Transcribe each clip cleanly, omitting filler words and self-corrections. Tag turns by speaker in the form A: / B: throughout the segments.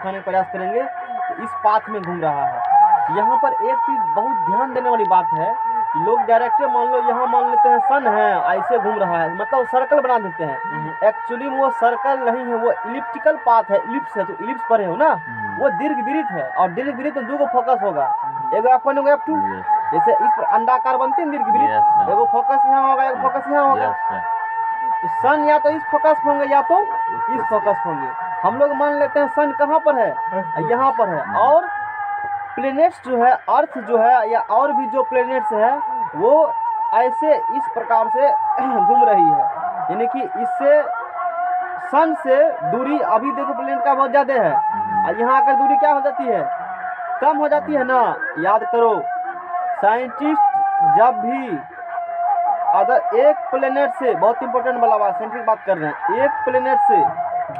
A: दिखाने का प्रयास करेंगे तो इस पाथ में घूम रहा है। यहाँ पर एक चीज़ बहुत ध्यान देने वाली बात है, लोग डायरेक्ट मान लो यहाँ मान लेते हैं सन है ऐसे घूम रहा है, मतलब सर्कल बना देते हैं। एक्चुअली वो सर्कल नहीं है, वो इलिप्टिकल पाथ है, इलिप्स है, तो इलिप्स पर है ना, वो दीर्घवृत्त है। और दीर्घवृत्त में 2 फोकस होगा, एगो F1 एगो F2। जैसे इस अंडाकार बनते हैं दीर्घवृत्त, एगो फोकस यहाँ होगा, एगो फोकस यहाँ होगा। तो सन या तो इस फोकस पे होंगे या तो इस फोकस पे होंगे। हम लोग मान लेते हैं सन कहाँ पर है, यहाँ पर है। और प्लेनेट्स जो है, अर्थ जो है या और भी जो प्लेनेट्स है वो ऐसे इस प्रकार से घूम रही है, यानी कि इससे सन से दूरी अभी देखो प्लेनेट का बहुत ज़्यादा है, और यहाँ आकर दूरी क्या हो जाती है, कम हो जाती है ना। याद करो, साइंटिस्ट जब भी अगर एक प्लेनेट से, बहुत इंपॉर्टेंट वाला बात साइंटिफिक बात कर रहे हैं, एक प्लेनेट से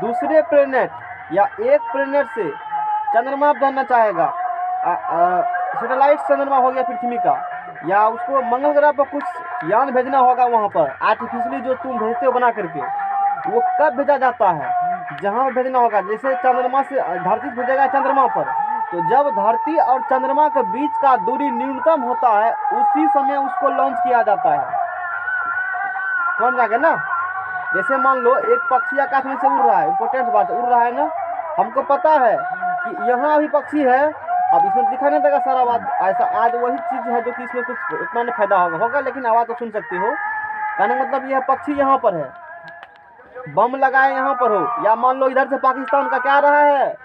A: दूसरे प्लेनेट या एक प्लेनेट से चंद्रमा पर जाना चाहेगा, सैटेलाइट चंद्रमा हो गया पृथ्वी का, या उसको मंगल ग्रह पर कुछ यान भेजना होगा, वहाँ पर आर्टिफिशियली जो तुम भेजते हो बना करके, वो कब भेजा जाता है, जहाँ पर भेजना होगा। जैसे चंद्रमा से धरती भेजेगा चंद्रमा पर, तो जब धरती और चंद्रमा के बीच का दूरी न्यूनतम होता है उसी समय उसको लॉन्च किया जाता है। समझ आ गया ना। जैसे मान लो एक पक्षी आकाश में से उड़ रहा है, इंपॉर्टेंट बात, उड़ रहा है ना, हमको पता है कि यहाँ अभी पक्षी है, अब इसमें दिखा नहीं देगा सारा बात ऐसा। आज वही चीज़ है जो कि इसमें कुछ उतना नहीं फायदा होगा, लेकिन आवाज़ तो सुन सकते हो। कहने का मतलब यह पक्षी यहाँ पर है, बम लगाए यहाँ पर हो, या मान लो इधर से पाकिस्तान का क्या रहा है,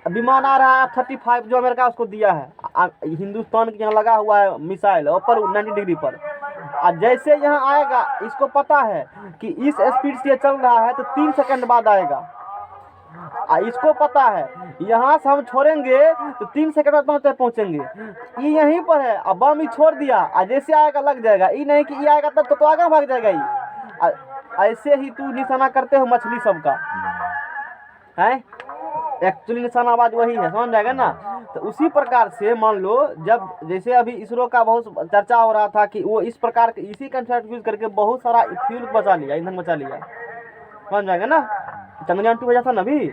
A: विमान आ रहा है F-35 जो अमेरिका उसको दिया है, हिंदुस्तान के यहाँ लगा हुआ है मिसाइल ऊपर 90 डिग्री पर। और जैसे यहाँ आएगा, इसको पता है कि इस स्पीड से चल रहा है तो 3 सेकंड बाद आएगा, इसको पता है यहाँ से हम छोड़ेंगे तो 3 सेकंड बाद पहुँचेंगे, ये यहीं पर है। अब बम ही छोड़ दिया, और जैसे आएगा लग जाएगा, ये नहीं कि ये आएगा तब तो आगे भाग जाएगा ये। ऐसे ही तू निशाना करते हो मछली सबका है, एक्चुअली निशानाबाज वही है, समझ जाएगा ना। तो उसी प्रकार से मान लो, जब जैसे अभी इसरो का बहुत चर्चा हो रहा था कि वो इस प्रकार के इसी कंसेप्ट यूज करके बहुत सारा फ्यूल बचा लिया, ईंधन बचा लिया, समझ जाएगा ना। चंद्रयान 2 भेजा था ना अभी,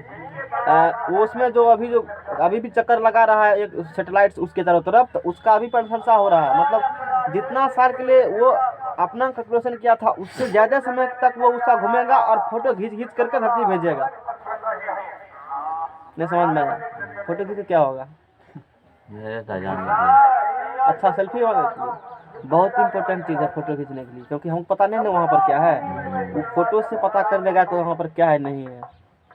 A: वो उसमें जो अभी भी चक्कर लगा रहा है एक सैटेलाइट उसके चारों तरफ, तो उसका अभी प्रशंसा हो रहा है। मतलब जितना साल के लिए वो अपना कैलकुलेशन किया था, उससे ज़्यादा समय तक वो उसका घूमेगा और फोटो खींच करके धरती भेजेगा। नहीं समझ में आया, फोटो खींच के क्या होगा, अच्छा सेल्फी होगा। बहुत इंपॉर्टेंट चीज़ है फोटो खींचने के लिए, क्योंकि हमको पता नहीं ना वहाँ पर क्या है, वो फोटो से पता कर लेगा कि वहाँ पर क्या है नहीं है,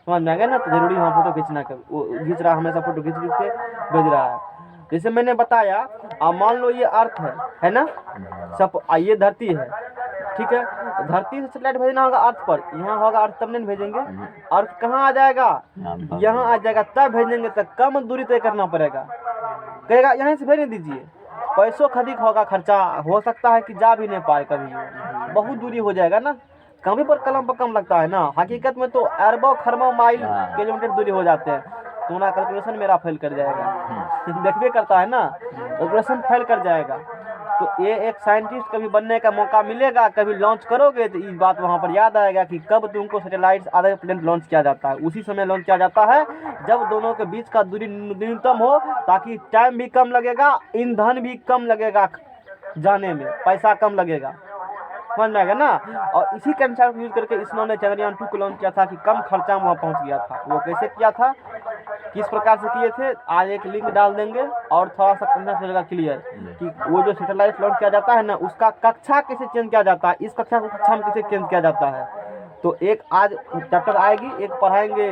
A: समझ में आ गया ना। तो जरूरी वहाँ फोटो खींचना, वो खींच रहा हमेशा फोटो खींच के भेज रहा है। जैसे मैंने बताया, अब मान लो ये अर्थ है ना, सब ये धरती है, ठीक है, धरती से सैटेलाइट भेजना होगा अर्थ पर, यहाँ होगा अर्थ तब नहीं भेजेंगे, अर्थ कहाँ आ जाएगा, यहाँ आ जाएगा, तब भेजेंगे। तब कम दूरी तय करना पड़ेगा, कहेगा यहाँ से भेज दीजिए, पैसों अधिक होगा, खर्चा हो सकता है कि जा भी नहीं पाए, कभी बहुत दूरी हो जाएगा ना, कभी पर कलम पर कम लगता है ना, हकीकत में तो अरबों खरबों माइल किलोमीटर दूरी हो जाते हैं। तुम्हारा कैलकुलेशन मेरा फेल कर जाएगा देखबे करता है ना, कैलकुलेशन फेल कर जाएगा। तो ये एक साइंटिस्ट कभी बनने का मौका मिलेगा, कभी लॉन्च करोगे तो ये बात वहाँ पर याद आएगा कि कब तुमको सैटेलाइट आधे प्लेन लॉन्च किया जाता है, उसी समय लॉन्च किया जाता है जब दोनों के बीच का दूरी न्यूनतम हो, ताकि टाइम भी कम लगेगा, ईंधन भी कम लगेगा, जाने में पैसा कम लगेगा, समझ में आएगा ना। और इसी कंसेप्ट यूज करके इसरो ने चंद्रयान 2 को लॉन्च किया था कि कम खर्चा में वहाँ पहुँच गया था। वो कैसे किया था, किस प्रकार से किए थे, आज एक लिंक डाल देंगे और थोड़ा सा कंसेप्ट हो जाएगा क्लियर कि वो जो सैटेलाइट लॉन्च किया जाता है ना, उसका कक्षा कैसे चेंज किया जाता है, इस कक्षा को कक्षा में कैसे चेंज किया जाता है। तो एक आज चैप्टर आएगी, एक पढ़ाएंगे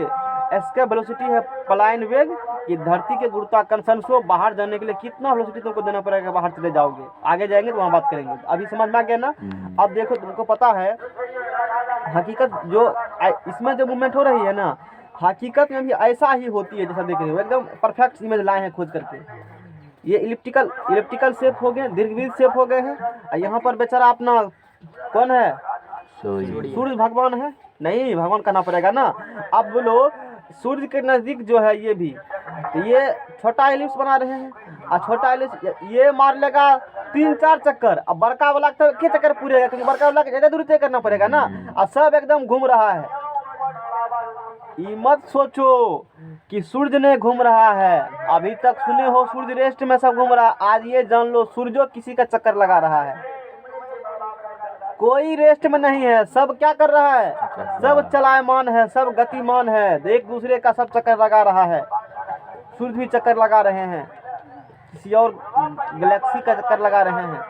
A: एस्केप वेलोसिटी है पलायन वेग, कि धरती के गुरुत्वाकर्षण से बाहर जाने के लिए कितना वेलोसिटी तुमको देना पड़ेगा, बाहर चले जाओगे, आगे जाएंगे तो वहाँ बात करेंगे। अभी समझ में आ गया ना। अब देखो, तुमको पता है हकीकत जो इसमें जो मूवमेंट हो रही है ना, हकीकत में भी ऐसा ही होती है जैसा देख रहे हो, एकदम परफेक्ट इमेज लाए हैं खोज करके। ये इलिप्टिकल शेप हो गए, दीर्घवृत्त शेप हो गए हैं, और यहाँ पर बेचारा अपना कौन है, सूर्य भगवान है, नहीं भगवान कहना पड़ेगा ना। अब बोलो, सूर्य के नज़दीक जो है ये भी, ये छोटा एलिप्स बना रहे हैं, और छोटा एलिप्स ये मार लेगा 3-4 चक्कर, अब बड़का वाला के चक्कर पूरे, क्योंकि बड़का वाला ज़्यादा दूरी तय करना पड़ेगा ना, और सब एकदम घूम रहा है, ये मत सोचो कि सूर्य ने घूम रहा है। अभी तक सुने हो सूर्य रेस्ट में सब घूम रहा है, आज ये जान लो सूर्य किसी का चक्कर लगा रहा है। कोई रेस्ट में नहीं है, सब क्या कर रहा है, सब चलायमान है, सब गतिमान है, एक दूसरे का सब चक्कर लगा रहा है। सूर्य भी चक्कर लगा रहे हैं, किसी और गैलेक्सी का चक्कर लगा रहे हैं।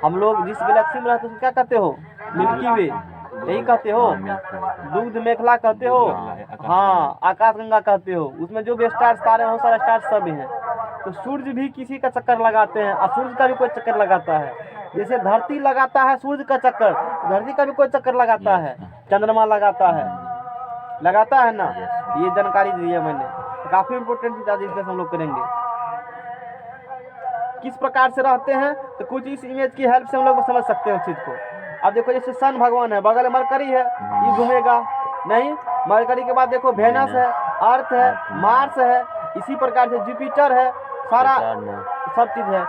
A: हम लोग जिस गैलेक्सी में रहते हो क्या कहते हो, मिल्की वे यही कहते हो, दूध मेखला कहते हो, हाँ आकाश गंगा कहते हो। उसमें जो भी स्टार तारे हैं वो सारे स्टार सब हैं। तो सूर्य भी किसी का चक्कर लगाते हैं और सूर्य का भी कोई चक्कर लगाता है। जैसे धरती लगाता है सूर्य का चक्कर, धरती का भी कोई चक्कर लगाता है, चंद्रमा लगाता है ना। ये जानकारी दी है मैंने, काफी इम्पोर्टेंट चीज आज डिस्कस हम लोग करेंगे। किस प्रकार से रहते हैं तो कुछ इस इमेज की हेल्प से हम लोग समझ सकते हैं उस चीज को। अब देखो जैसे सन भगवान है, बगल में मरकरी है, ये घूमेगा नहीं। मरकरी के बाद देखो वेनस है, अर्थ है, मार्स है, इसी प्रकार से जुपिटर है, सारा सब चीज है।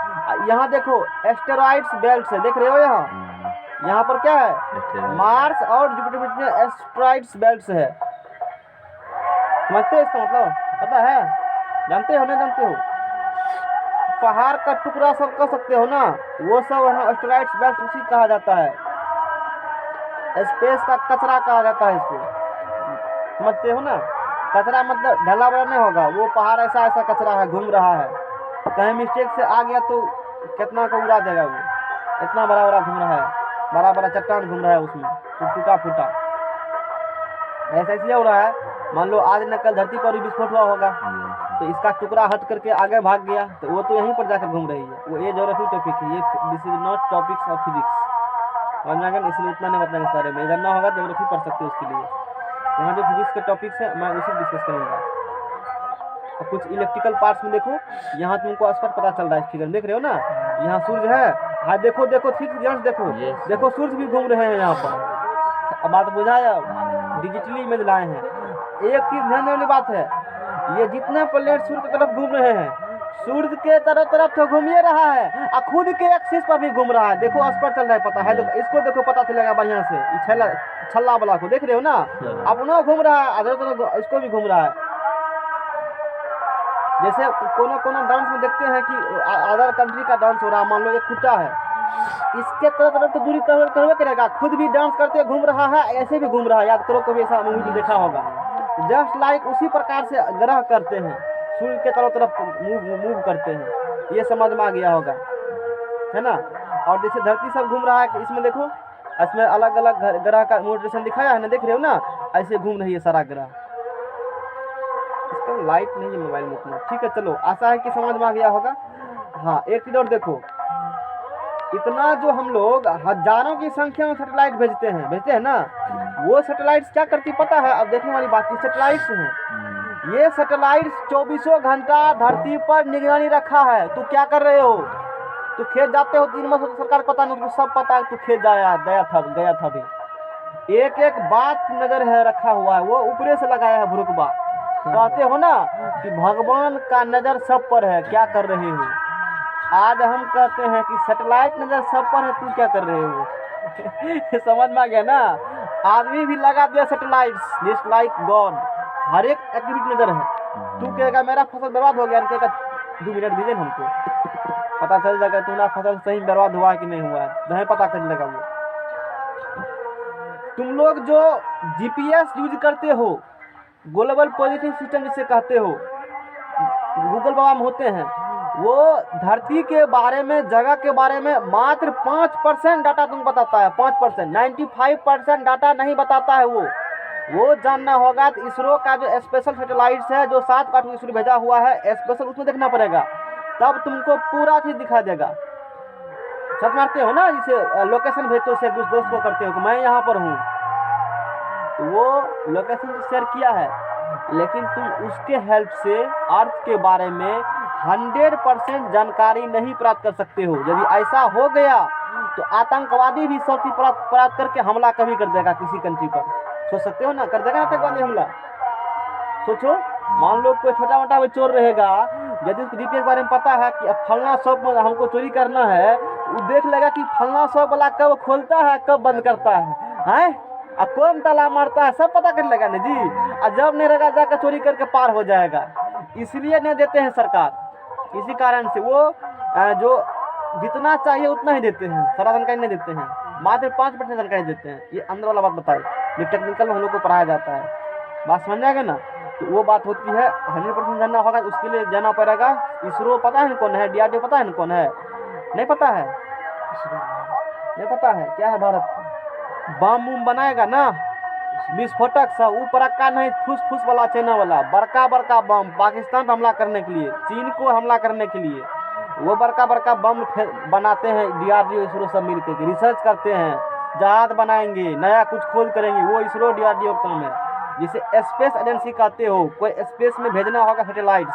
A: यहाँ देखो एस्टेरॉइड्स बेल्ट है, देख रहे हो यहाँ पर क्या है, मार्स और जुपिटर में एस्टेरॉइड्स बेल्ट है। समझते हो इसका मतलब, पता है, जानते हो नहीं जानते हो? पहाड़ का टुकड़ा सब कह सकते हो ना, वो सब यहाँ एस्टेरॉइड्स बेल्ट उसी कहा जाता है। स्पेस का कचरा कहा जाता है इसको, समझते हो ना। कचरा मतलब ढला बड़ा नहीं होगा, वो पहाड़ ऐसा ऐसा कचरा है, घूम रहा है, कहीं मिस्टेक से आ गया तो कितना को उड़ा देगा वो। इतना बड़ा बड़ा घूम रहा है, बड़ा बड़ा चट्टान घूम रहा है उसमें, तो टूटा फूटा ऐसा इसलिए हो रहा है। मान लो आज न कल धरती पर भी विस्फोट हुआ होगा, तो इसका टुकड़ा हट करके आगे भाग गया, तो वो तो यहीं पर जाकर घूम रही है। वो ये ज्योग्राफी टॉपिक है, ये this is not topics of physics, इसलिए उतना नहीं बताएंगे इस बारे में। जानना होगा ज्योग्राफी पढ़ सकते हो उसके लिए। यहाँ जो फिजिक्स के टॉपिक्स है मैं उसी डिस्कस करूँगा। और कुछ इलेक्ट्रिकल पार्ट्स में देखो, यहाँ तुमको स्पष्ट पता चल रहा है, फिगर देख रहे हो ना, यहाँ सूर्य है, हाँ देखो देखो ठीक ध्यान देखो, देखो सूर्य भी घूम रहे हैं यहाँ पर। अब बात बुझाया, डिजिटली इमेज लाए हैं। एक चीज ध्यान देने वाली बात है, ये जितने प्लेनेट सूर्य की तरफ घूम रहे हैं, सूर्य के तरफ तो घूम ही रहा है और खुद के एक्सिस पर भी घूम रहा है। देखो स्पष्ट चल रहा है, पता है, देखो इसको देखो पता चलेगा बढ़िया से। छल्ला वाला को देख रहे हो ना, अपना घूम रहा है, अदर इसको भी घूम रहा है। जैसे कोनो डांस में देखते हैं कि अदर कंट्री का डांस हो रहा है, मान लो एक कुत्ता है, इसके तरफ तो दूरी करवे करेगा, खुद भी डांस करते हुए घूम रहा है, ऐसे भी घूम रहा है। याद करो कभी ऐसा मूवी देखा होगा। जस्ट लाइक उसी प्रकार से ग्रह करते हैं, सूर्य के तरफ मूव करते हैं, ये समझ में आ गया होगा, है ना। और जैसे धरती सब घूम रहा है, इसमें देखो, इसमें अलग अलग ग्रह का मोटिवेशन दिखाया है ना, देख रहे हो ना, ऐसे घूम रही है सारा ग्रह। इसका लाइट नहीं है मोबाइल में उतना, ठीक है चलो, आशा है कि समझ में आ गया होगा। हाँ एक चीज और देखो, इतना जो हम लोग हजारों की संख्या में सैटेलाइट भेजते हैं ना, वो सैटेलाइट्स क्या करती पता है? अब देखने वाली बात, ये सैटेलाइट्स हैं, ये सैटेलाइट्स 24 घंटा धरती पर निगरानी रखा है। तू क्या कर रहे हो? तू खेत जाते हो 3 माह से, सरकार पता नहीं, तुमको सब पता है, तू खेत गया था भी। एक एक बात नजर है रखा हुआ है, वो ऊपरे से लगाया है भुरुकबा। कहते हो ना कि भगवान का नजर सब पर है, क्या कर रहे हो? आज हम कहते हैं कि सैटेलाइट नजर सब पर है, तू क्या कर रहे हो? समझ में आ गया ना। आदमी भी लगा दिया सैटेलाइट्स, जस्ट लाइक गॉड, हर एक एक्टिविटी नजर है। तू कहेगा मेरा फसल बर्बाद हो गया, कहेगा 2 मिनट दीजिए हमको, पता चल जाएगा तुम्हारा फसल सही बर्बाद हुआ है कि नहीं हुआ है, नहीं पता चल जाएगा वो। तुम लोग जो जीपीएस यूज करते हो, ग्लोबल पॉजिटिव सिस्टम जिसे कहते हो, गूगल बाबा में होते हैं, वो धरती के बारे में, जगह के बारे में मात्र 5% डाटा तुमको बताता है। 5%, 95% डाटा नहीं बताता है। वो जानना होगा तो इसरो का जो स्पेशल सैटेलाइट्स है, जो 7 का इसरो भेजा हुआ है स्पेशल, उसमें देखना पड़ेगा, तब तुमको पूरा चीज दिखा देगा। सब मारते हो ना, जिसे लोकेशन भेजते हो, दोस्त को करते हो कि मैं यहाँ पर हूँ, तो वो लोकेशन तो शेयर किया है, लेकिन तुम उसके हेल्प से अर्थ के बारे में 100% जानकारी नहीं प्राप्त कर सकते हो। यदि ऐसा हो गया तो आतंकवादी भी सब चीज प्राप्त करके हमला कभी कर देगा किसी कंट्री पर। सोच सकते हो ना, कर देगा आतंकवादी हमला। सोचो, मान लो कोई छोटा मोटा भी चोर रहेगा, यदि उसको जीपीएस के बारे में पता है कि अब फलना शॉप में हमको चोरी करना है, वो देख लेगा कि फलना शॉप वाला कब खोलता है कब बंद करता है। अब कौन ताला मारता है सब पता कर लेगा ना जी। और जब नहीं रहेगा जाकर चोरी करके पार हो जाएगा। इसलिए नहीं देते हैं सरकार। इसी कारण से वो जो जितना चाहिए उतना ही देते हैं, सारा जानकारी नहीं देते हैं, मात्र 5% जानकारी देते हैं। ये अंदर वाला बात बताए जो टेक्निकल में हम लोग को पढ़ाया जाता है, बात समझ जाएगा ना। तो वो बात होती है 100% जानना होगा, उसके लिए जाना पड़ेगा। इसरो पता है ना कौन है, DRDO पता है ना कौन है, नहीं पता है, नहीं पता है क्या है भारत। बम उम बनाएगा ना विस्फोटक सा, वो पड़का नहीं, फूस फूस वाला चाइना वाला बड़का बड़का बम पाकिस्तान पर हमला करने के लिए, चीन को हमला करने के लिए वो बड़का बड़का बम बनाते हैं। DRDO इसरो सब मिल करके रिसर्च करते हैं, जहाज बनाएंगे, नया कुछ खोज करेंगे, वो इसरो DRDO का काम है। जैसे स्पेस एजेंसी कहते हो, कोई स्पेस में भेजना होगा सैटेलाइट्स,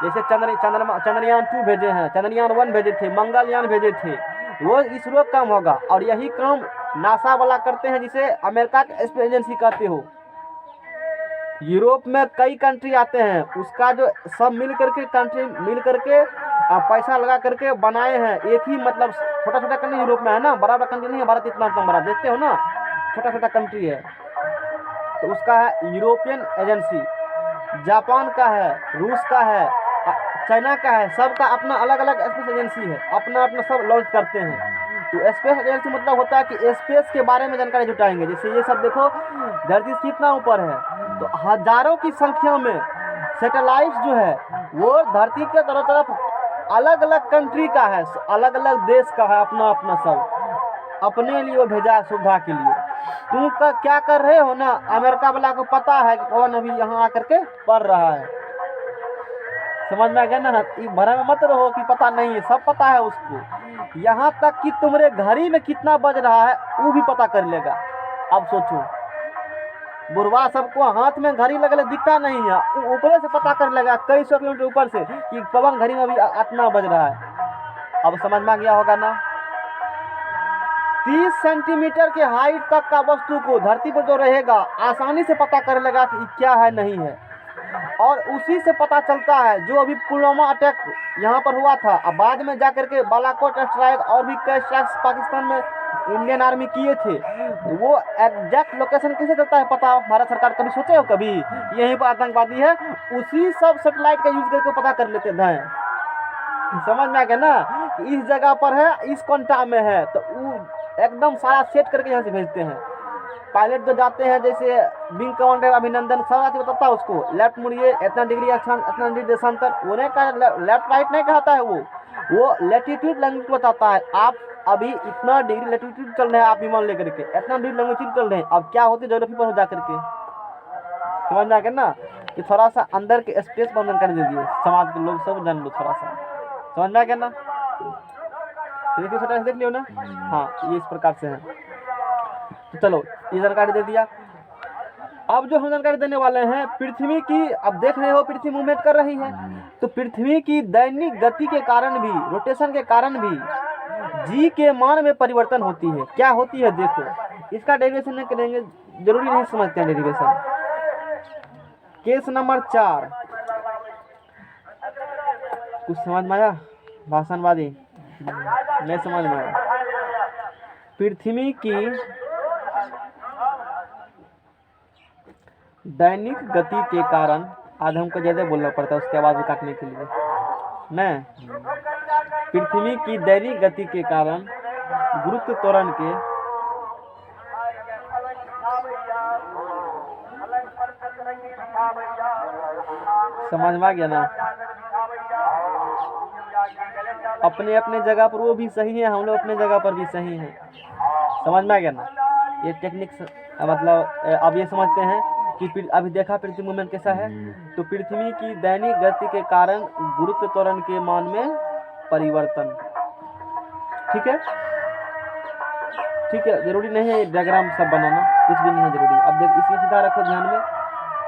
A: जैसे चंद्रयान 2 भेजे हैं, चंद्रयान 1 भेजे थे, मंगलयान भेजे थे, वो इसरो का काम होगा। और यही काम नासा वाला करते हैं, जिसे अमेरिका का स्पेस एजेंसी कहते हो। यूरोप में कई कंट्री आते हैं, उसका जो सब मिल करके कंट्री मिल करके पैसा लगा करके बनाए हैं। एक ही मतलब छोटा छोटा कंट्री यूरोप में है ना, बड़ा बड़ा कंट्री नहीं है। भारत इतना तो बड़ा देखते हो ना, छोटा छोटा कंट्री है। तो उसका है यूरोपियन एजेंसी, जापान का है, रूस का है, चाइना का है, सबका अपना अलग अलग स्पेस एजेंसी है, अपना अपना सब लॉन्च करते हैं। तो स्पेस एजेंसी मतलब होता है कि स्पेस के बारे में जानकारी जुटाएंगे। जैसे ये सब देखो, धरती से कितना ऊपर है, तो हजारों की संख्या में सैटेलाइट जो है वो धरती के चारों तरफ अलग अलग कंट्री का है, अलग अलग देश का है, अपना अपना सब अपने लिए वो भेजा है सुविधा के लिए। तुम क्या कर रहे हो ना, अमेरिका वाला को पता है कि कौन अभी यहाँ आकर के पढ़ रहा है, समझ में आ गया ना। भरा में मत रहो कि पता नहीं है, सब पता है उसको। यहाँ तक कि तुम्हारे घड़ी में कितना बज रहा है वो भी पता कर लेगा। अब सोचो, बुढ़वा सबको हाथ में घड़ी लगले दिखता नहीं है, ऊपर से पता कर लेगा कई 100 किलोमीटर ऊपर से कि पवन घड़ी में अभी इतना बज रहा है। अब समझ में आ गया होगा ना। 30 सेंटीमीटर के हाइट तक का वस्तु को धरती पर जो रहेगा आसानी से पता कर लेगा कि क्या है नहीं है। और उसी से पता चलता है जो अभी पुलवामा अटैक यहाँ पर हुआ था, अब बाद में जाकर के बालाकोट स्ट्राइक और भी कई स्ट्राइक्स पाकिस्तान में इंडियन आर्मी किए थे, वो एग्जैक्ट लोकेशन कैसे चलता है पता भारत सरकार कभी सोचे हो कभी यहीं पर आतंकवादी है, उसी सब सेटेलाइट का यूज करके पता कर लेते हैं। समझ में आ गया ना कि इस जगह पर है, इस कोंटा में है, तो वो एकदम सारा सेट करके यहाँ से भेजते हैं। पायलट जो जाते हैं, जैसे विंग कमांडर अभिनंदन सारा चीज बताता है उसको, लेफ्ट मुड़िए, इतना डिग्री इतना डिग्री देशांतर, वो नहीं कहा, लेफ्ट राइट नहीं कहता है, वो लैटिट्यूड लॉन्गिट्यूड बताता है। आप अभी इतना डिग्री लैटिट्यूड चल रहे हैं, आप विमान लेकर के इतना डिग्री लॉन्गिट्यूड चल रहे हैं, अब क्या होती है ज्योग्राफी पर हो जा करके, समझ में आ गया ना। कि थोड़ा सा अंदर के स्पेस पर जानकारी दे दिए, समाज के लोग सब जान लो थोड़ा सा, समझ में आ गया ना। देख लियो ना, हाँ ये इस प्रकार से है। तो चलो ये जानकारी दे दिया। अब जो हम जानकारी देने वाले हैं पृथ्वी की, अब देख रहे हो पृथ्वी मूवमेंट कर रही है, तो पृथ्वी की दैनिक गति के कारण भी, रोटेशन के कारण भी जी के मान में परिवर्तन होती है। क्या होती है देखो, इसका डेरिवेशन नहीं करेंगे, जरूरी नहीं समझते हैं डेरिवेशन। केस नंबर 4 कुछ समझ में आया, भाषणवादी नहीं समझ में आया। पृथ्वी की दैनिक गति के कारण, आज हमको ज़्यादा बोलना पड़ता है उसके आवाज़ को काटने के लिए नहीं। पृथ्वी की दैनिक गति के कारण गुरुत्व त्वरण के समझ में आ गया ना। अपने अपने जगह पर वो भी सही है, हम लोग अपने जगह पर भी सही हैं, समझ में आ गया ना। ये टेक्निक मतलब अब ये समझते हैं कि अभी देखा पृथ्वी मूवमेंट कैसा है, तो पृथ्वी की दैनिक गति के कारण गुरुत्व त्वरण के मान में परिवर्तन। ठीक है, ठीक है, जरूरी नहीं है डायग्राम सब बनाना, कुछ भी नहीं है जरूरी। अब देख इसमें सीधा रखो ध्यान में,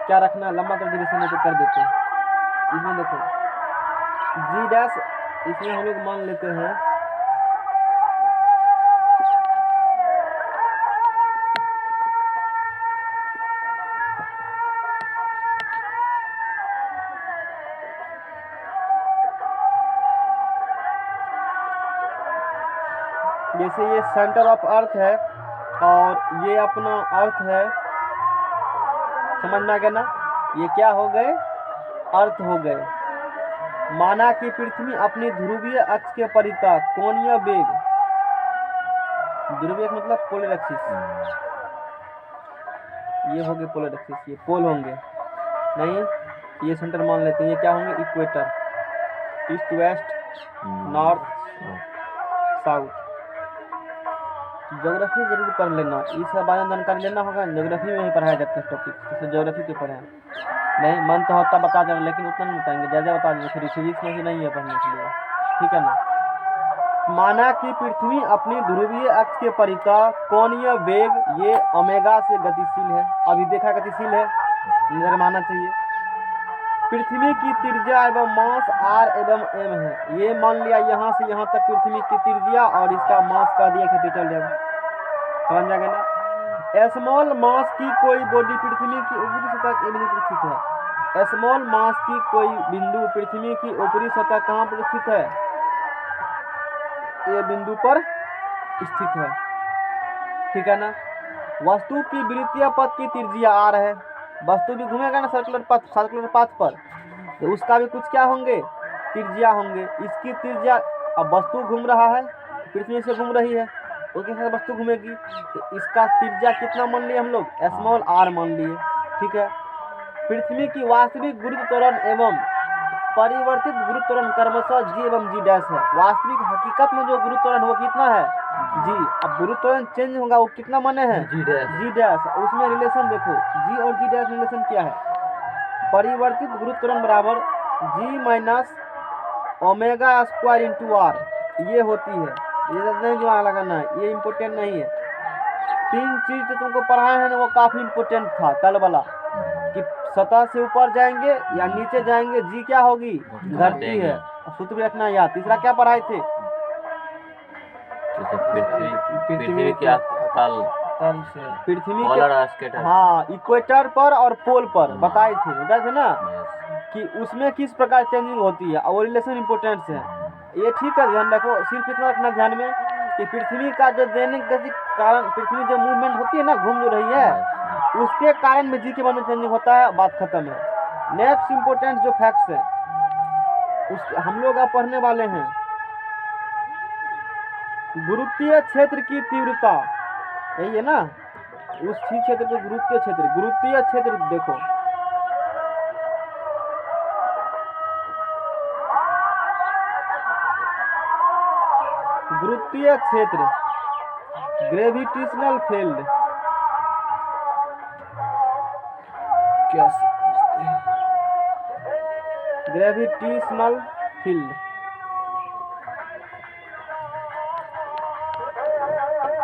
A: क्या रखना, लंबा तो डिविजन तो कर देते हैं। इसमें देखो जी डैश, इसमें हम लोग मान लेते हैं जैसे ये सेंटर ऑफ अर्थ है, और ये अपना अर्थ है, समझ में आ गया ना। ये क्या हो गए, अर्थ हो गए। माना कि पृथ्वी अपनी ध्रुवीय अक्ष के परितः कोणीय वेग, ध्रुवीय मतलब पोलर एक्सिस, ये हो गए पोलर एक्सिस, ये पोल होंगे नहीं, ये सेंटर मान लेते हैं, ये क्या होंगे, equator, east west north south. Geography जरूर कर लेना, इस बारे में जानकारी लेना होगा, ज्योग्राफी में ही पढ़ाया जाता है टॉपिक, जैसे ज्योग्राफी के पढ़े नहीं, मन तो होता बता दें, लेकिन उतना नहीं बताएंगे, ज़्यादा बता देंगे, फिर फिजिक्स में भी नहीं है पढ़ने के लिए, ठीक है ना। माना कि पृथ्वी अपनी ध्रुवीय अक्ष के परितः कोणीय वेग, ये ओमेगा से गतिशील है, अभी देखा गतिशील है, नजर माना चाहिए। पृथ्वी की त्रिज्या एवं मास r एवं m है, ये मान लिया यहाँ से यहाँ तक पृथ्वी की त्रिज्या और इसका मास का दिया कैपिटल M, समझ में आ गया ना। स्मॉल मास की कोई बॉडी पृथ्वी की ऊपरी सतह के बिंदु पर स्थित है, स्मॉल मास की कोई बिंदु पृथ्वी की ऊपरी सतह कहाँ पर स्थित है, ये बिंदु पर स्थित है, ठीक है ना। वस्तु की वृत्तीय पथ की त्रिज्या r है, वस्तु भी घूमेगा ना सर्कुलर पाथ पर, तो उसका भी कुछ क्या होंगे, त्रिज्या होंगे। इसकी त्रिज्या, अब वस्तु घूम रहा है, पृथ्वी से घूम रही है, उसके साथ वस्तु घूमेगी, तो इसका त्रिज्या कितना मान लिए हम लोग, स्मॉल r मान लिए, ठीक है। पृथ्वी की वास्तविक गुरुत्व त्वरण एवं परिवर्तित गुरुत्व त्वरण क्रमशः g एवं g डैश है। वास्तविक हकीकत में जो गुरुत्व त्वरण वो कितना है, g। अब गुरुत्व त्वरण चेंज होगा, वो कितना माने हैं, g डैश। उसमें रिलेशन देखो, g और g डैश रिलेशन क्या है, परिवर्तित गुरुत्व त्वरण बराबर g minus omega square into r, ये होती है। ये नहीं दिमाग लगाना है, ये इम्पोर्टेंट नहीं है। 3 चीज जो तुमको पढ़ाए हैं ना, वो काफी इम्पोर्टेंट था कल वाला, कि सतह से ऊपर जाएंगे या नीचे जाएंगे, जी क्या होगी, घटती है, सूत्र भी रखना याद। तीसरा क्या पढ़ाए थे,
B: पृथ्वी के तल
A: से पृथ्वी
B: के,
A: हाँ, इक्वेटर पर और पोल पर बताए थे ना, कि उसमें किस प्रकार चेंजिंग होती है, और रिलेशन इम्पोर्टेंट है। ये ठीक है, ध्यान रखो, सिर्फ इतना रखना ध्यान में कि पृथ्वी का जो दैनिक गति कारण पृथ्वी जो मूवमेंट होती है ना, घूम जो रही है, उसके कारण में जी के बारे में चेंजिंग होता है, बात खत्म है। नेक्स्ट इम्पोर्टेंट जो फैक्ट्स है उस हम लोग अब पढ़ने वाले हैं, गुरुत्वीय क्षेत्र की तीव्रता, यही है ना, उस क्षेत्र को गुरुत्वीय क्षेत्र देखो, गुरुत्वीय क्षेत्र, ग्रेविटेशनल फील्ड, क्या समझते हैं, ग्रेविटेशनल फील्ड,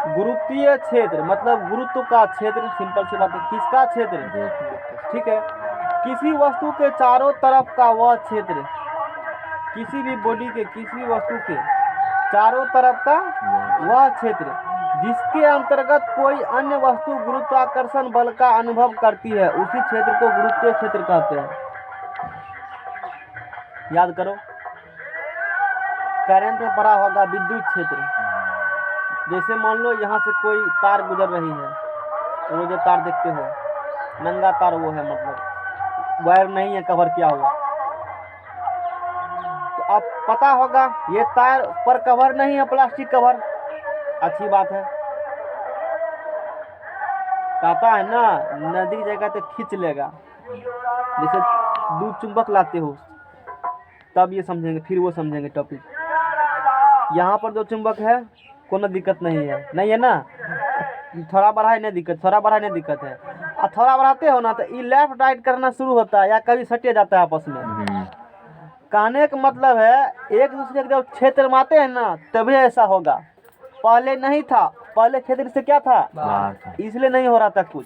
A: गुरुत्वीय क्षेत्र मतलब गुरुत्व का क्षेत्र, सिंपल सी बात है, किसका क्षेत्र, ठीक है। किसी वस्तु के चारों तरफ का वह क्षेत्र, किसी भी बॉडी के, किसी भी वस्तु के चारों तरफ का वह क्षेत्र, जिसके अंतर्गत कोई अन्य वस्तु गुरुत्वाकर्षण बल का अनुभव करती है, उसी क्षेत्र को गुरुत्वीय क्षेत्र कहते हैं। याद करो, करंट में पढ़ा होगा विद्युत क्षेत्र, जैसे मान लो यहाँ से कोई तार गुजर रही है, वो जो तार देखते हो नंगा तार, वो है मतलब वायर नहीं है कवर किया हुआ, तो अब पता होगा ये तार पर कवर नहीं है, प्लास्टिक कवर, अच्छी बात है। कहता है ना, नदी जगह तो खींच लेगा, जैसे दूध चुंबक लाते हो तब ये समझेंगे, फिर वो समझेंगे टॉपिक। यहाँ पर जो चुंबक है कोनो दिक्कत नहीं है ना, थोड़ा बढ़ाए नहीं दिक्कत, थोड़ा बढ़ाए नहीं दिक्कत है, और थोड़ा बढ़ाते हो ना तो ये लेफ्ट राइट करना शुरू होता है, या कभी सटे जाता है आपस में। कहने का मतलब है एक दूसरे के जब क्षेत्र में आते हैं ना, तभी ऐसा होगा, पहले नहीं था, पहले क्षेत्र से क्या था, इसलिए नहीं हो रहा था कुछ।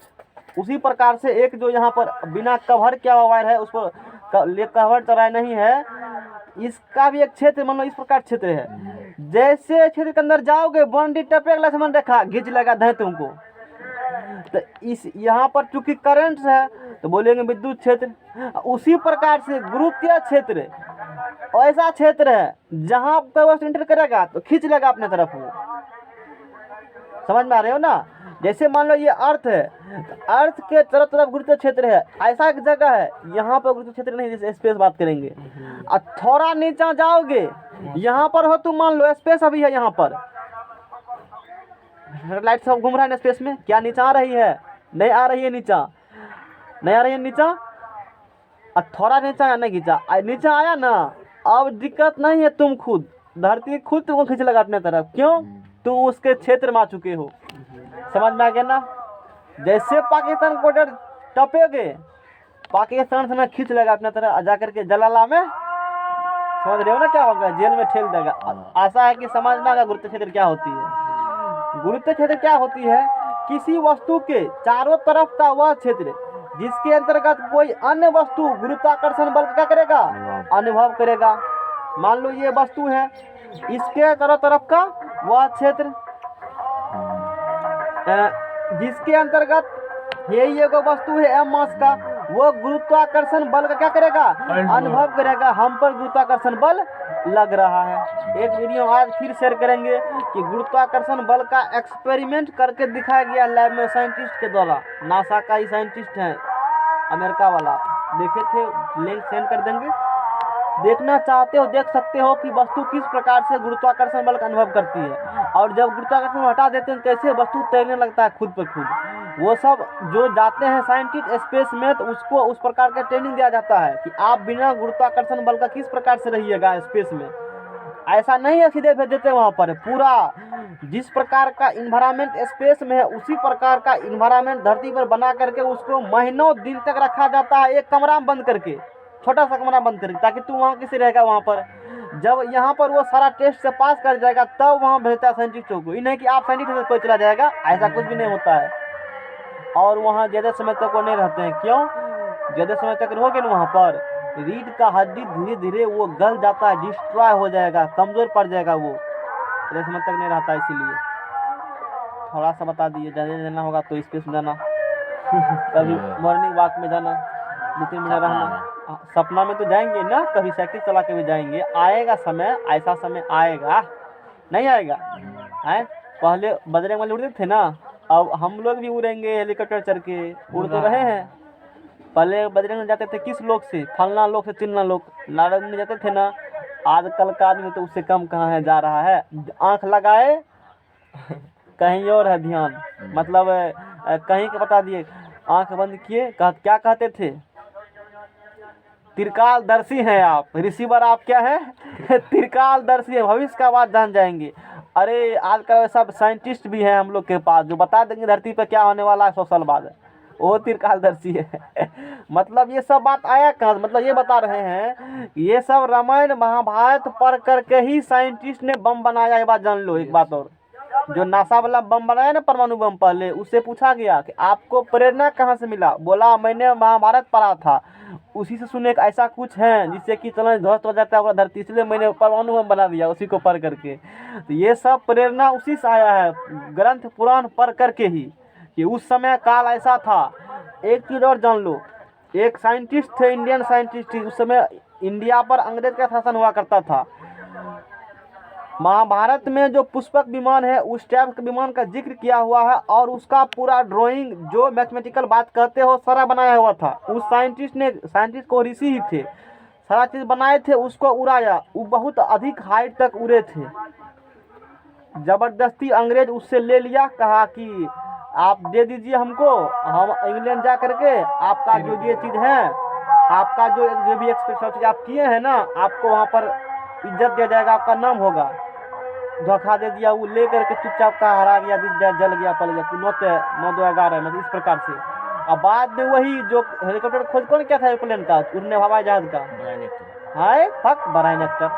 A: उसी प्रकार से एक जो यहाँ पर बिना कवर किया हुआ वायर है, उस पर कवर चढ़ाया नहीं है, इसका भी एक क्षेत्र मान लो इस प्रकार क्षेत्र है। जैसे क्षेत्र के अंदर जाओगे, बाउंड्री टपेगा, समझ देखा घिंच लगा दे तुमको, तो इस यहाँ पर चूंकि करंट है तो बोलेंगे विद्युत क्षेत्र। उसी प्रकार से गुरुत्वीय क्षेत्र ऐसा क्षेत्र है जहाँ कोई वस्तु इंटर करेगा तो खींच लेगा अपने तरफ, वो समझ में आ रहे हो ना। जैसे मान लो ये अर्थ है, अर्थ के चारों तरफ गुरुत्व क्षेत्र है, ऐसा एक जगह है यहाँ पर गुरुत्व क्षेत्र नहीं, जैसे स्पेस बात करेंगे। और थोड़ा नीचा जाओगे, यहाँ पर हो तुम, मान लो स्पेस अभी है यहाँ पर, लाइट सब घूम रहा है ना स्पेस में, क्या नीचा आ रही है? नहीं आ रही है नीचा, नहीं आ रही है नीचा। और थोड़ा नीचा या नहीं खींचा, नीचा आया ना, अब दिक्कत नहीं है, तुम खुद धरती खुद तुमको खींच लगा अपने तरफ, क्यों? तुम उसके क्षेत्र में आ चुके हो। समझ में आ गया ना? जैसे पाकिस्तान को टपेगे, पाकिस्तान से ना खींच लेगा अपने तरफ, जा करके जलाला में, समझ रहे हो ना क्या होगा? जेल में ठेल देगा। ऐसा है कि समझ में आएगा गुरुत्व क्षेत्र क्या होती है। गुरुत्व क्षेत्र क्या होती है? किसी वस्तु के चारों तरफ का वह क्षेत्र जिसके अंतर्गत कोई अन्य वस्तु गुरुत्वाकर्षण बल क्या करेगा? अनुभव करेगा। मान लो ये वस्तु है, इसके चारों तरफ का वह क्षेत्र जिसके अंतर्गत ये वस्तु है एम मास का, वो गुरुत्वाकर्षण बल का क्या करेगा? अनुभव करेगा। हम पर गुरुत्वाकर्षण बल लग रहा है। एक वीडियो आज फिर शेयर करेंगे कि गुरुत्वाकर्षण बल का एक्सपेरिमेंट करके दिखाया गया लैब में साइंटिस्ट के द्वारा। नासा का ही साइंटिस्ट है, अमेरिका वाला, देखे थे, लिंक सेंड कर देंगे। देखना चाहते हो देख सकते हो कि वस्तु किस प्रकार से गुरुत्वाकर्षण बल का अनुभव करती है, और जब गुरुत्वाकर्षण हटा देते हैं कैसे वस्तु तैरने लगता है खुद पर खुद। वो सब जो जाते हैं साइंटिस्ट स्पेस में, तो उसको उस प्रकार का ट्रेनिंग दिया जाता है कि आप बिना गुरुत्वाकर्षण बल का किस प्रकार से रहिएगा स्पेस में। ऐसा नहीं है सीधे भेज देते वहाँ पर, पूरा जिस प्रकार का इन्वायरमेंट स्पेस में है उसी प्रकार का इन्वायरमेंट धरती पर बना करके उसको महीनों दिन तक रखा जाता है, एक कमरा में बंद करके, छोटा सा कमरा बंद करके, ताकि तू वहाँ कैसे रहेगा वहाँ पर। जब यहाँ पर वो सारा टेस्ट से पास कर जाएगा तब वहाँ भेजता है साइंटिस्टों को। ये नहीं कि आप साइंटिस्ट से कोई चला जाएगा, ऐसा कुछ भी नहीं होता है। और वहाँ ज़्यादा समय तक वो नहीं रहते हैं, क्यों? ज़्यादा समय तक रहोगे ना वहाँ पर, रीढ़ का हड्डी धीरे धीरे वो गल जाता है, डिस्ट्रॉय हो जाएगा, कमज़ोर पड़ जाएगा वो, ज़्यादा समय तक नहीं रहता। इसीलिए थोड़ा सा बता दिए, ज़्यादा जाना होगा तो स्पेस में जाना कभी मॉर्निंग वॉक में जाना, 2-3 मिनट रहना। सपना में तो जाएंगे ना, कभी साइकिल चला के भी जाएंगे। आएगा समय, ऐसा समय आएगा, नहीं आएगा है? पहले बजरंगबली उड़ते थे ना, अब हम लोग भी उड़ेंगे हेलीकॉप्टर चढ़ के, उड़ तो रहे हैं। पहले बजरंग जाते थे किस लोग से? फलना लोग से चिन्ना लोग, नारद में जाते थे ना। आजकल का आदमी तो उससे कम कहाँ है, जा रहा है, आँख लगाए कहीं और है ध्यान, मतलब कहीं का बता दिए, आँख बंद किए, क्या कहते थे? त्रिकालदर्शी हैं आप, रिसीवर आप क्या है? त्रिकालदर्शी है, भविष्य का बात जान जाएंगे। अरे आजकल सब साइंटिस्ट भी हैं हम लोग के पास जो बता देंगे धरती पर क्या होने वाला है 100 साल बाद, वो त्रिकालदर्शी है। मतलब ये सब बात आया कहाँ? मतलब ये बता रहे हैं, ये सब रामायण महाभारत पढ़ करके ही साइंटिस्ट ने बम बनाया। ये बात जान लो। एक बात और, जो नासा वाला बम बनाया ना, परमाणु बम, पहले उससे पूछा गया कि आपको प्रेरणा कहाँ से मिला? बोला मैंने महाभारत पढ़ा था, उसी से सुने ऐसा कुछ है जिससे कि चलो ध्वस्त हो जाता है धरती, इसलिए मैंने परमाणु बम बना दिया उसी को पढ़ करके। तो ये सब प्रेरणा उसी से आया है, ग्रंथ पुराण पढ़ करके ही, कि उस समय काल ऐसा था। एक चीज़ और जान लो, एक साइंटिस्ट थे, इंडियन साइंटिस्ट, उस समय इंडिया पर अंग्रेज का शासन हुआ करता था। महाभारत में जो पुष्पक विमान है उस टाइप के विमान का जिक्र किया हुआ है, और उसका पूरा ड्राइंग जो मैथमेटिकल बात कहते हो सारा बनाया हुआ था उस साइंटिस्ट ने। साइंटिस्ट को ऋषि ही थे, सारा चीज़ बनाए थे, उसको उड़ाया। वो बहुत अधिक हाइट तक उड़े थे। ज़बरदस्ती अंग्रेज उससे ले लिया, कहा कि आप दे दीजिए हमको, हम इंग्लैंड जा करके आपका जो ये चीज़ है, आपका जो भी एक्सपेक्ट आप किए हैं ना, आपको वहाँ पर इज्जत दिया जाएगा, आपका नाम होगा। धोखा दे दिया, वो ले करके चुपचाप का हरा गया, जल गया, पल गया, 9-11 मतलब इस प्रकार से। अब बाद में वही जो हेलीकॉप्टर खोज कौन क्या था एयरप्लेन का, उड़ने हवाई जहाज का, हाय फक ब्रायन एक्टर।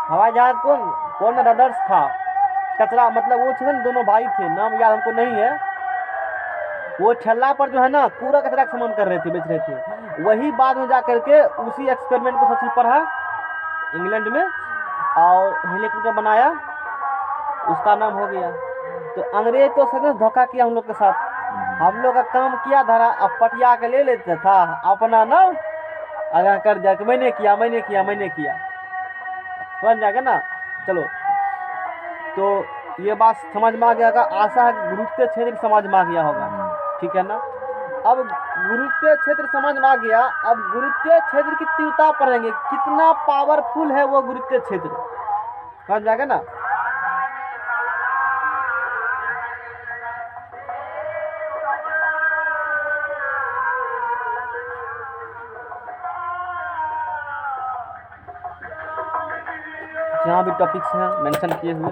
A: हवाई जहाज कौन रदर्स था, कचरा, मतलब वो थे ना, दोनों भाई थे, नाम याद हमको नहीं है। वो ठेला पर जो है ना कूड़ा कचरा का सामान कर रहे थे, बेच रहे थे। वही बाद में जा करके उसी एक्सपेरिमेंट को सबसे पढ़ा इंग्लैंड में, और हेलीकॉप्टर बनाया, उसका नाम हो गया। तो अंग्रेज तो सच धोखा किया हम लोग के साथ। हम लोग का काम किया धरा, अब पटिया के ले लेते था अपना ना, आगे कर दिया कि मैंने किया मैंने किया मैंने किया, समझ जाएगा ना। चलो, तो ये बात समझ में आ गया होगा, आशा है गुरुत्वीय क्षेत्र समझ में आ गया होगा, ठीक है ना। अब गुरुत्वीय क्षेत्र समझ में आ गया, अब गुरुत्वीय क्षेत्र की तीव्रता पढ़ेंगे, कितना पावरफुल है वो गुरुत्वीय क्षेत्र, समझ में आ गया ना। जहाँ भी टॉपिक्स हैं मेंशन किए हुए,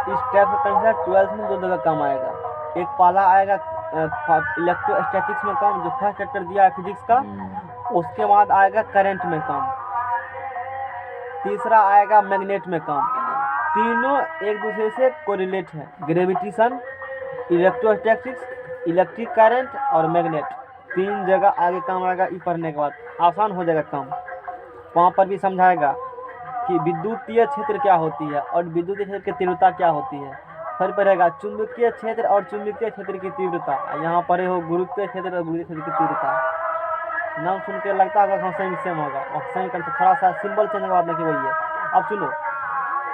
A: इस टाइप का कंसेप्ट 12th में 2 जगह काम आएगा। एक पहला आएगा इलेक्ट्रोस्टैटिक्स में काम, जो फर्स्ट चैप्टर दिया है फिजिक्स का, उसके बाद आएगा करंट में काम, तीसरा आएगा मैग्नेट में काम। तीनों एक दूसरे से कोरिलेट है, ग्रेविटेशन, इलेक्ट्रोस्टैटिक्स, इलेक्ट्रिक करंट और मैग्नेट, 3 जगह आगे काम आएगा। ये पढ़ने के बाद आसान हो जाएगा काम। वहाँ पर भी समझाएगा कि विद्युतीय क्षेत्र क्या होती है और विद्युतीय क्षेत्र की तीव्रता क्या होती है। फिर पढ़ेगा चुंबकीय क्षेत्र और चुंबकीय क्षेत्र की तीव्रता। यहाँ पढ़े हो गुरुत्वीय क्षेत्र और गुरुत्वीय क्षेत्र की तीव्रता। नाम सुन के लगता होगा हाँ सेम सेम होगा, और सेम कंसेप्ट, थोड़ा सा सिंबल चेंज का बात नहीं वही है। अब सुनो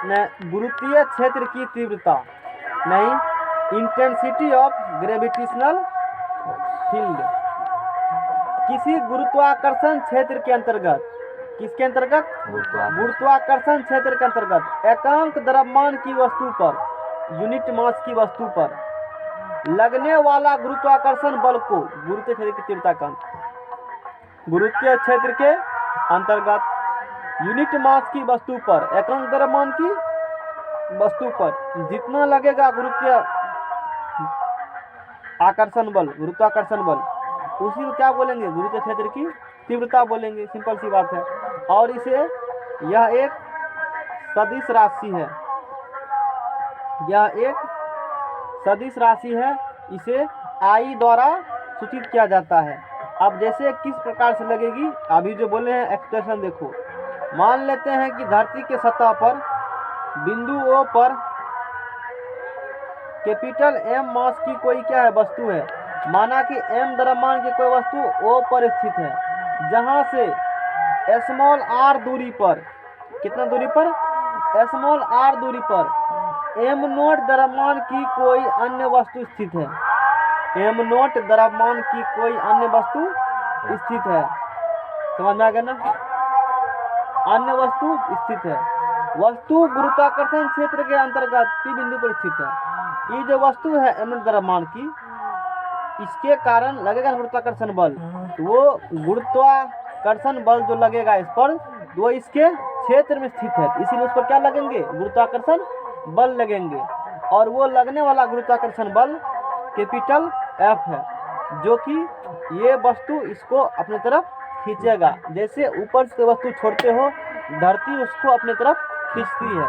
A: न, गुरुत्वीय क्षेत्र की तीव्रता नहीं, इंटेंसिटी ऑफ ग्रेविटेशनल फील्ड, किसी गुरुत्वाकर्षण क्षेत्र के अंतर्गत, किसके अंतर्गत, गुरुत्वाकर्षण क्षेत्र के अंतर्गत एकांक द्रव्यमान की वस्तु पर, यूनिट मास की वस्तु पर लगने वाला गुरुत्वाकर्षण बल को गुरुत्वीय क्षेत्र की तीव्रता का, गुरुत्वीय क्षेत्र के अंतर्गत यूनिट मास की वस्तु पर, एकांक द्रव्यमान की वस्तु पर जितना लगेगा गुरुत्वीय आकर्षण बल, गुरुत्वाकर्षण बल, उसी को क्या बोलेंगे, गुरुत्वीय क्षेत्र की तीव्रता बोलेंगे। सिंपल सी बात है। और इसे, यह एक सदिश राशि है, यह एक सदिश राशि है, इसे आई द्वारा सूचित किया जाता है। अब जैसे किस प्रकार से लगेगी, अभी जो बोले हैं एक्सप्रेशन देखो। मान लेते हैं कि धरती के सतह पर बिंदु O पर कैपिटल M मास की कोई क्या है, वस्तु है। माना कि M द्रव्यमान की कोई वस्तु O पर स्थित है, जहां से स्मॉल r दूरी पर, कितना दूरी पर, स्मॉल r दूरी पर m नोट द्रव्यमान की कोई अन्य वस्तु स्थित है, m नोट द्रव्यमान की कोई अन्य वस्तु स्थित है। समझ में आ गया ना, अन्य वस्तु स्थित है। वस्तु गुरुत्वाकर्षण क्षेत्र के अंतर्गत P बिंदु पर स्थित है। ये जो वस्तु है m द्रव्यमान की, इसके कारण लगेगा गुरुत्वाकर्षण बल। वो गुरुत्वाकर्षण बल जो लगेगा इस पर, वो इसके क्षेत्र में स्थित है, इसीलिए उस पर क्या लगेंगे, गुरुत्वाकर्षण बल लगेंगे। और वो लगने वाला गुरुत्वाकर्षण बल कैपिटल F है, जो कि ये वस्तु इसको अपने तरफ खींचेगा। जैसे ऊपर से वस्तु छोड़ते हो, धरती उसको अपने तरफ खींचती है,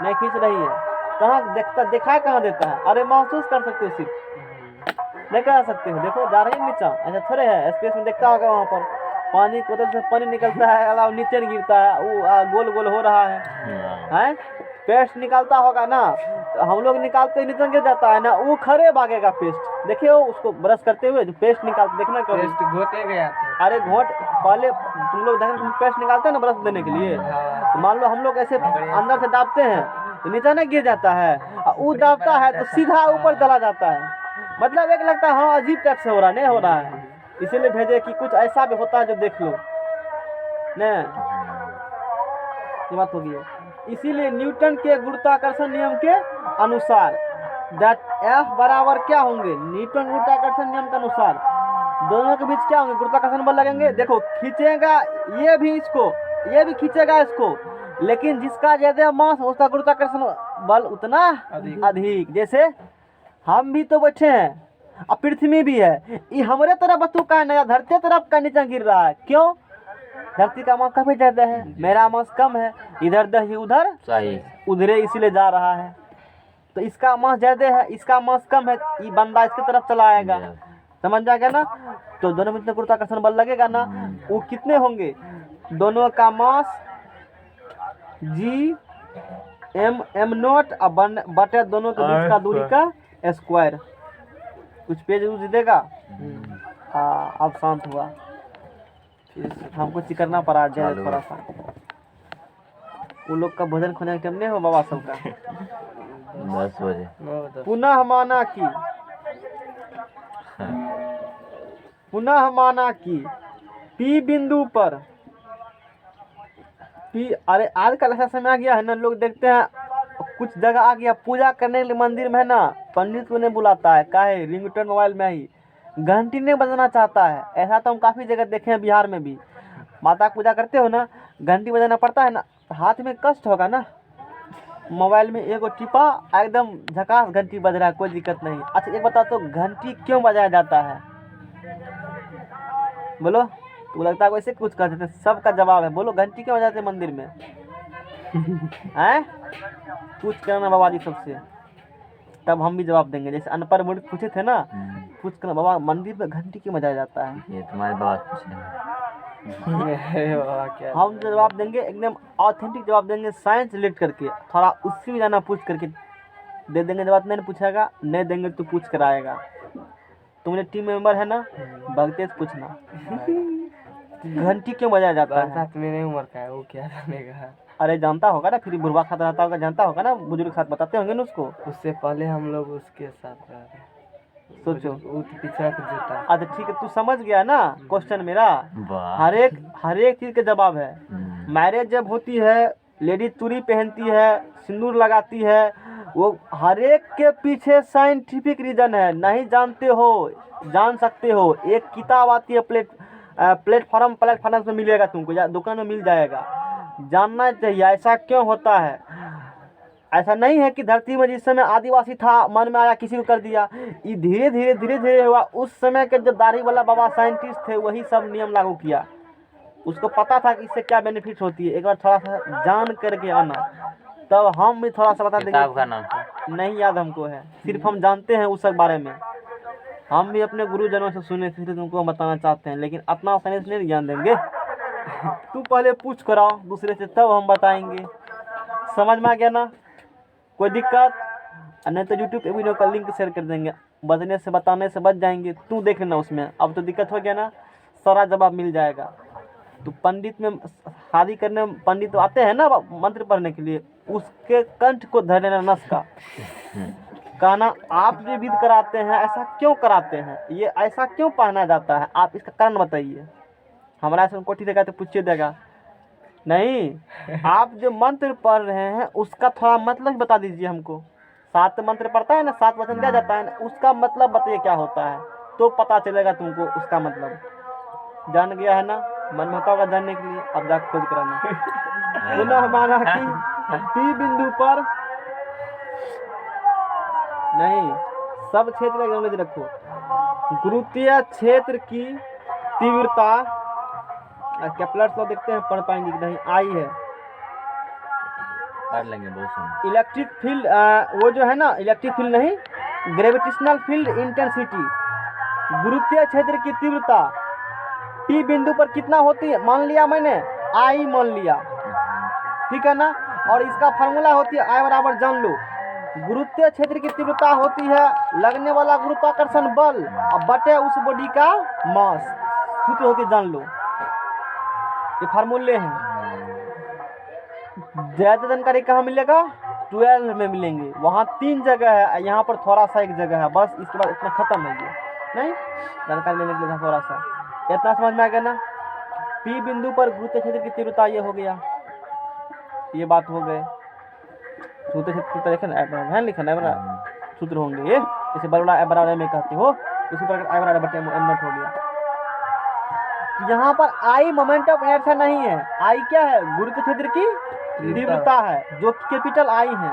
A: नहीं खींच रही है। कहाँ देखता, दिखाई कहाँ देता है, अरे महसूस कर सकते हो, सिर्फ नहीं कह सकते हो। देखो जा रही है नीचा, ऐसा थोड़े है, स्पेस में देखता होगा वहाँ पर पानी को से पानी निकलता है, अलावा नीचे गिरता है, वो गोल गोल हो रहा है, पेस्ट निकालता होगा ना, तो हम लोग निकालते ही नीचे गिर जाता है ना, वो खड़े भागेगा पेस्ट। देखिए उसको ब्रश करते हुए जो पेस्ट निकालते, देखना
C: पेस्ट घोटे गया था।
A: अरे घोट पहले तुम लोग देखो पेस्ट निकालते हैं ना ब्रश देने के लिए, तो मान लो हम लोग ऐसे अंदर से दाबते हैं तो नीचे ना गिर जाता है, वो दाबता है तो सीधा ऊपर चला जाता है। मतलब एक लगता है हाँ अजीब टाइप से हो रहा, नहीं हो रहा है, इसीलिए भेजे कि कुछ ऐसा भी होता है जो देख लो न, ये बात होगी है। इसीलिए न्यूटन के गुरुत्वाकर्षण नियम के अनुसार दैट F बराबर क्या होंगे, न्यूटन गुरुत्वाकर्षण नियम के अनुसार दोनों के बीच क्या होंगे, गुरुत्वाकर्षण बल लगेंगे। देखो खींचेगा ये भी इसको, ये भी खींचेगा इसको, लेकिन जिसका ज्यादा मास उसका गुरुत्वाकर्षण बल उतना अधिक। जैसे हम भी तो बैठे हैं, अब पृथ्वी भी है, ये हमारे तरफ वस्तु का है, नया धरती तरफ का नीचे गिर रहा है, क्यों, धरती का मास काफी ज्यादा है, मेरा मास कम है, इधर 10 उधर
B: सही।
A: उधरे इसीलिए जा रहा है। तो इसका मास ज्यादा है, इसका मास कम है, ये बंदा इसके तरफ चला आएगा। समझ में आ गया ना? तो दोनों में गुरुत्वाकर्षण बल लगेगा ना, वो कितने होंगे? दोनों का मास जी एम नॉट बटे दोनों के बीच का दूरी का स्क्वायर। कुछ पेज यूज देगा। हाँ अब शांत हुआ, हमको करना पड़ा जाए थोड़ा सा। वो लोग का भोजन खाने का टाइम नहीं हो बाबा सबका।
B: 10 बजे।
A: पुनः माना कि पी बिंदु पर पी, अरे आजकल ऐसा समय आ गया है ना, लोग देखते हैं कुछ जगह आ गया पूजा करने के लिए मंदिर में है ना, पंडित को नहीं बुलाता है, काहे रिंगटोन मोबाइल में ही घंटी नहीं बजाना चाहता है। ऐसा तो हम काफ़ी जगह देखे हैं, बिहार में भी। माता पूजा करते हो ना, घंटी बजाना पड़ता है ना, हाथ में कष्ट होगा ना। मोबाइल में एगो टिपा एकदम झकास घंटी बज रहा है, कोई दिक्कत नहीं। अच्छा एक बताओ तो घंटी क्यों बजाया जाता है? बोलो। तो लगता है वैसे कुछ कहते थे, सबका जवाब है, बोलो घंटी क्यों बजाते मंदिर में? हैं? पूछ करना बाबा जी सबसे, तब हम भी जवाब देंगे। जैसे अनपढ़ मूर्ख पूछे थे ना, पूछ करना बाबा मंदिर में घंटी क्यों बजाया जाता है?
B: ये तुम्हारे बात पूछेंगे।
A: हम जवाब देंगे, एकदम ऑथेंटिक जवाब देंगे, साइंस रिलेट करके। थोड़ा उससे भी जाना पूछ करके दे देंगे जवाब। नहीं पूछेगा, नहीं देंगे तो पूछ कर आएगा। तुमने टीम मेंबर है ना, भगते से पूछना घंटी क्यों बजाया जाता है?
C: मेरे उम्र का है, वो क्या जानेगा?
A: अरे जानता होगा ना, फिर बुढ़वा खाता रहता होगा, जानता होगा ना, बुजुर्ग साथ बताते होंगे ना उसको।
C: उससे पहले हम लोग उसके साथ रहे।
A: सोचो।
C: वो तो पीछा कुछ जटा।
A: अच्छा ठीक है, तू समझ गया ना क्वेश्चन मेरा?
B: वाह।
A: हर एक चीज का जवाब है। मैरिज जब होती है, लेडी चूड़ी पहनती है, सिंदूर लगाती है, वो हर एक के पीछे साइंटिफिक रीजन है। नहीं जानते हो, जान सकते हो। एक किताब आती है, प्लेटफॉर्म में मिलेगा तुमको, या दुकान में मिल जाएगा। जानना चाहिए ऐसा क्यों होता है। ऐसा नहीं है कि धरती में जिस समय आदिवासी था, मन में आया किसी को कर दिया। ये धीरे धीरे हुआ। उस समय के जो दाढ़ी वाला बाबा साइंटिस्ट थे, वही सब नियम लागू किया। उसको पता था कि इससे क्या बेनिफिट होती है। एक बार थोड़ा सा जान करके आना, तब हम भी थोड़ा सा बता देंगे।
B: किताब का नाम
A: नहीं याद हमको है, सिर्फ हम जानते हैं उस सब बारे में। हम भी अपने गुरुजनों से सुने थे, तुमको हम बताना चाहते हैं, लेकिन अपना आसानी से नहीं ज्ञान देंगे। तू पहले पूछ कराओ दूसरे से, तब हम बताएंगे। समझ में आ गया ना? कोई दिक्कत? नहीं तो यूट्यूब पे वीडियो का लिंक शेयर कर देंगे, बचने से बताने से बच जाएंगे। तू देख लेना उसमें। अब तो दिक्कत हो गया ना, सारा जवाब मिल जाएगा। तो पंडित में शादी करने में पंडित तो आते हैं ना मंत्र पढ़ने के लिए, उसके कंठ को धर लेना नस का। कहना आप ये विध कराते हैं, ऐसा क्यों कराते हैं? ये ऐसा क्यों पहना जाता है? आप इसका कारण बताइए। हमारा ऐसा कोठी देगा तो पूछिए देगा नहीं। आप जो मंत्र पढ़ रहे हैं उसका थोड़ा मतलब बता दीजिए हमको। 7 मंत्र पढ़ता है ना, 7 वचन दिया जाता है ना, उसका मतलब बताइए क्या होता है, तो पता चलेगा तुमको उसका मतलब। जान गया है ना? मन में होता होगा जानने के लिए, अब जाकर खोज कराना। पुनः माना कि पी बिंदु पर नहीं, सब क्षेत्र का नॉलेज रखो। गुरुत्वीय क्षेत्र की तीव्रता, केपलर लॉ देखते हैं, पढ़ पाएंगे कि नहीं? आई है
B: पढ़ लेंगे बहुत सुन।
A: इलेक्ट्रिक फील्ड, वो जो है ना, इलेक्ट्रिक फील्ड नहीं, ग्रेविटेशनल फील्ड इंटेंसिटी, गुरुत्वीय क्षेत्र की तीव्रता पी बिंदु पर कितना होती है? मान लिया मैंने, आई मान लिया, ठीक है ना? और इसका फार्मूला होती है आई बराबर, जान लो। गुरुत्वीय क्षेत्र की तीव्रता होती है लगने वाला गुरुत्वाकर्षण बल और बटे उस बॉडी का मास। सूत्र होती है, जान लो। ये फार्मूले हैं। ज्यादा जानकारी कहाँ मिलेगा? 12 में मिलेंगे। वहाँ 3 जगह है, यहाँ पर थोड़ा सा एक जगह है, बस। इसके बाद इतना खत्म है ये। नहीं जानकारी लेने के लिए थोड़ा सा इतना समझ में आ गया ना? पी बिंदु पर गुरुत्वीय क्षेत्र की तीव्रता ये हो गया, ये बात हो गए। सूत्र क्षेत्र लिखा लिखा सूत्र होंगे ये, जैसे बराबर में कहते हो, उसी प्रकार आई बराबर बटे एम नॉट हो गया। यहाँ पर आई मोमेंट ऑफ इनर्शिया नहीं है, आई क्या है? गुरुत्वीय क्षेत्र की तीव्रता है, जो कैपिटल आई है,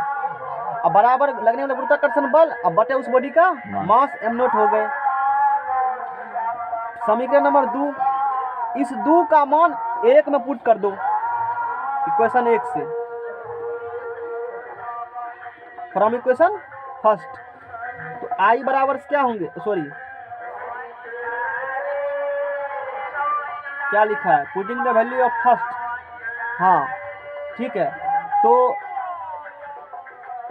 A: और बराबर लगने वाला गुरुत्वाकर्षण बल और बटे उस बॉडी का मास एम नॉट हो गए। समीकरण नंबर 2, इस 2 का मान एक में पुट कर दो, इक्वेशन 1 से, फ्रॉम इक्वेशन फर्स्ट। तो आई बराबर क्या होंगे, सॉरी क्या लिखा है, putting the value of first, हाँ ठीक है। तो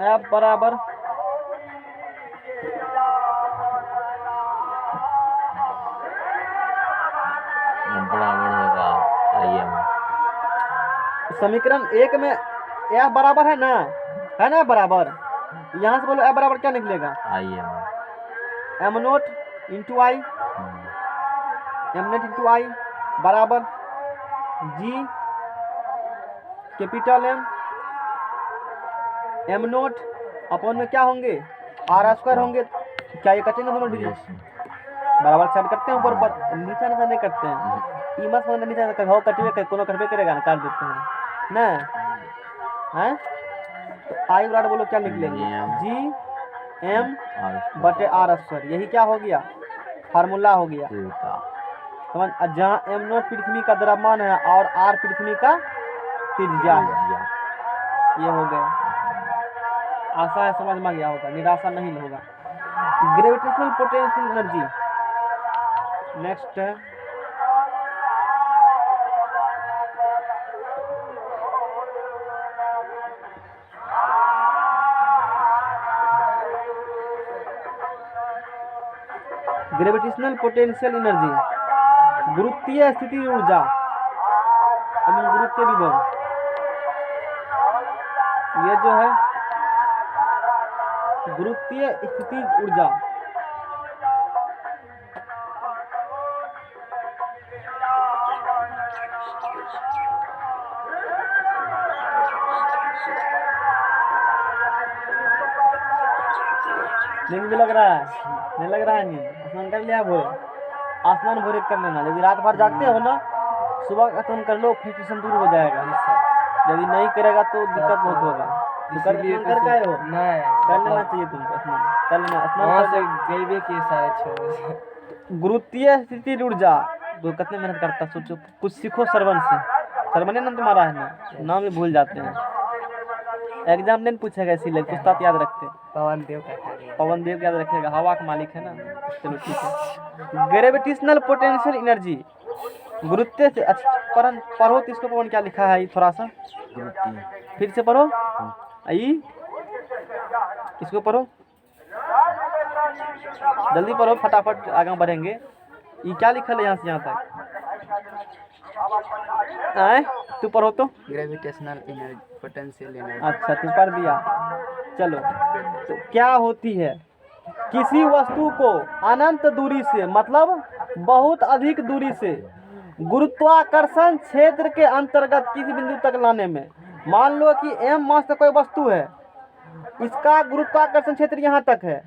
A: एफ बराबर
B: बराबर होगा IM।
A: समीकरण 1 में एफ बराबर है ना बराबर, यहाँ से बोलो एफ बराबर क्या निकलेगा,
B: IM।
A: एम नोट इंटू आई, एम नेट इंटू आई बराबर G capital M naught upon में क्या होंगे, आर स्क्वायर होंगे। क्या ये कटेंगे दोनों डिजिट, बराबर साइड करते हैं ऊपर ऊपर, नीचे नीचे नहीं करते हैं, इमस में नीचे हो कटवे कोनो कटवे करेगा ना, काट देते हैं ना हैं। तो आई बराबर बोलो क्या निकलेंगे, जी एम बटे आर स्क्वायर, यही क्या हो गया, फार्मूला हो गया समझ। जहाँ एम नोट पृथ्वी का द्रव्यमान है और आर पृथ्वी का त्रिज्या है, ये हो गया। आशा है समझ में गया होगा, निराशा नहीं होगा। ग्रेविटेशनल पोटेंशियल एनर्जी नेक्स्ट है, ग्रेविटेशनल पोटेंशियल एनर्जी, गुरुत्वीय स्थिति ऊर्जा एवं गुरुत्वीय विभव, ये जो है गुरुत्वीय स्थिति ऊर्जा, नींद भी लग रहा है, नहीं लग रहा है नींद, स्नान कर लिया भोरे, आसमान भोरे कर लेना, यदि रात भर जागते हो ना सुबह का तुम कर लो, फ्रस्ट्रेशन दूर हो जाएगा। यदि नहीं करेगा तो दिक्कत बहुत होगा। तो कर आए हो, कर लेना चाहिए तुमको स्नान, कर लेना
C: वहाँ से
A: स्नान।
C: गए कि 6:30 बजे।
A: गुरुत्वीय स्थिति ऊर्जा तो कितने मेहनत करता, सोचो कुछ सीखो सरवन से, सरवने ना तुम्हारा है ना, नाम भी भूल जाते हैं, एग्जाम नहीं पूछेगा इसीलिए पुस्तक याद रखते।
C: पवन देव का कार्य।
A: पवन देव याद रखेगा, हवा का मालिक है ना। चलो ठीक है। ग्रेविटेशनल पोटेंशियल एनर्जी, गुरुत्व से अच्छा पढ़ो तो इसको पवन क्या लिखा है, थोड़ा सा फिर से पढ़ो, आई इसको पढ़ो, जल्दी पढ़ो फटाफट आगे बढ़ेंगे। ये क्या लिखा है यहाँ से यहाँ तक, आए तू पढ़ो तो।
C: Gravitational energy, potential energy.
A: अच्छा तू पढ़ दिया, चलो। तो क्या होती है, किसी वस्तु को अनंत दूरी से मतलब बहुत अधिक दूरी से गुरुत्वाकर्षण क्षेत्र के अंतर्गत किसी बिंदु तक लाने में, मान लो कि m मास कोई वस्तु है, इसका गुरुत्वाकर्षण क्षेत्र यहाँ तक है,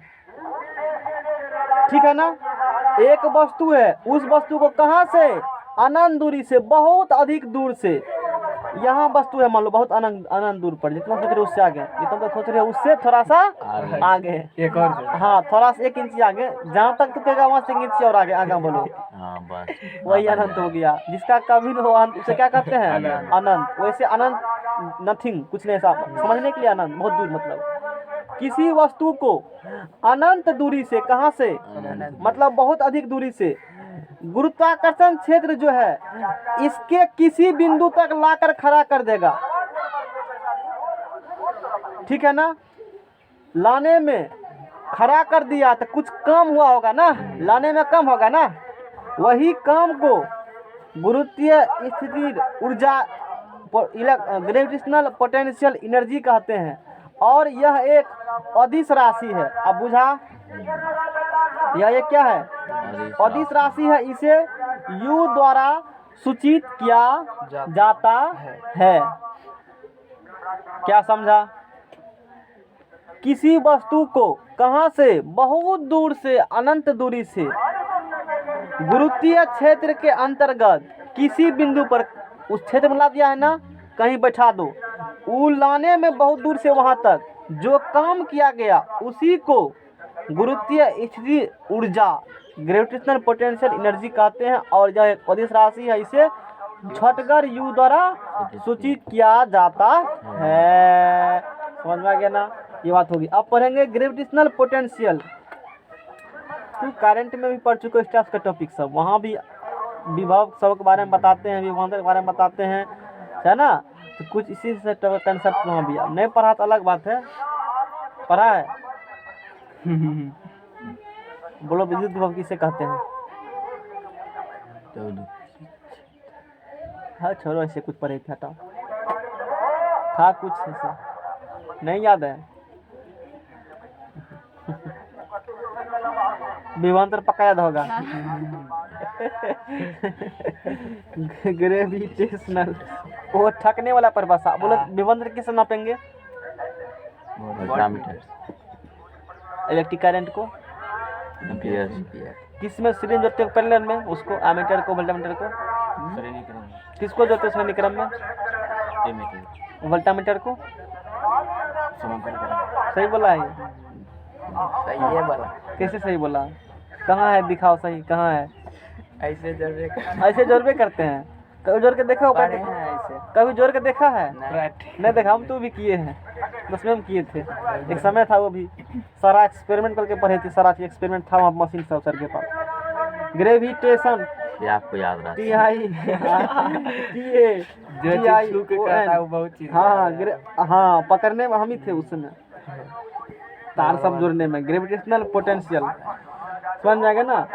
A: ठीक है ना। एक वस्तु है, उस वस्तु को कहाँ से, अनंत दूरी से, बहुत अधिक दूर से, यहाँ वस्तु है मान लो बहुत अनंत दूर पर, जितना सोच रहे उससे आगे, जितना तो सोच रहे उससे थोड़ा सा आगे,
C: एक और जगह।
A: हाँ थोड़ा सा 1 इंच आगे, जहाँ तक तो कहेगा वहाँ से 1 इंच और आगे आगे बोलो,
B: बस
A: वही अनंत हो गया। जिसका कभी न हो अंत उसे क्या कहते हैं, अनंत। वैसे अनंत नथिंग, कुछ नहीं, साफ समझने के लिए अनंत बहुत दूर, मतलब किसी वस्तु को अनंत दूरी से, कहाँ से मतलब बहुत अधिक दूरी से, गुरुत्वाकर्षण क्षेत्र जो है इसके किसी बिंदु तक लाकर खड़ा कर देगा, ठीक है ना। लाने में खड़ा कर दिया तो कुछ कम हुआ होगा ना, लाने में कम होगा ना, वही काम को गुरुत्वीय स्थिति ऊर्जा ग्रेविटेशनल पोटेंशियल एनर्जी कहते हैं। और यह एक अदिश राशि है, अब बुझा, यह एक क्या है, अदिश राशि है। इसे U द्वारा सूचित किया जाता है। क्या समझा, किसी वस्तु को कहाँ से, बहुत दूर से, अनंत दूरी से, गुरुत्वीय क्षेत्र के अंतर्गत किसी बिंदु पर, उस क्षेत्र में ला दिया है ना, कहीं बैठा दो, वो लाने में बहुत दूर से वहां तक जो काम किया गया उसी को गुरुत्वीय स्थिति ऊर्जा ग्रेविटेशनल पोटेंशियल एनर्जी कहते हैं। और यह एक अदिश राशि है, इसे छठगर यू द्वारा सूचित किया जाता है। समझ में आ गया ना, ये बात होगी। अब पढ़ेंगे ग्रेविटेशनल पोटेंशियल। तो करंट में भी पढ़ चुके हो स्टाफ का टॉपिक सब, वहाँ भी विभव सब के बारे में बताते हैं, विभवांतर के बारे में बताते हैं, है ना। तो कुछ इसी से कंसेप्ट वहाँ भी, अब नहीं पढ़ा तो अलग बात है, पढ़ा है। बोलो विद्युत विभव किसे कहते हैं?
B: तो
A: हाँ छोड़ो, ऐसे कुछ पढ़े थे, हटाओ। था कुछ ऐसा नहीं याद है। विभवांतर पक्का याद होगा। ग्रेविटेशनल, वो ठकने वाला परिभाषा। बोलो विभवांतर किसे नापेंगे?
B: वोल्टामीटर,
A: इलेक्ट्रिक करंट को
B: एम्पियर,
A: किस में सीरीज जोड़ते हैं? पैरेलल में। उसको एमीटर को, वोल्टामीटर को
B: श्रेणी क्रम,
A: किसको जोड़ते हैं श्रेणी क्रम में?
B: एमीटर,
A: वोल्टामीटर को।
B: समांतर क्रम।
A: सही बोला है?
C: सही है बोला।
A: कैसे सही बोला? कहाँ है, दिखाओ सही कहाँ है।
C: ऐसे जरूर
A: ऐसे जोड़बे करते हैं, कभी जोड़ के देखा हो?
C: पढ़े हैं ऐसे।
A: कभी जोड़ के देखा है?
C: नहीं।
A: नहीं देखा, हम तो भी किए हैं, 10वीं में किए थे। एक समय था वो भी, सारा एक्सपेरिमेंट करके पढ़े थे, सारा चीज एक्सपेरिमेंट था वहाँ मशीन सब सर के पास। ग्रेविटेशन
B: ये आपको याद रहा।
A: टी आई
C: जो चीज छू के करता है वो बहुत चीज।
A: हाँ पकड़ने में हम ही थे उस समय, तार सब जोड़ने में। ग्रेविटेशनल पोटेंशियल समझ में आ गया ना।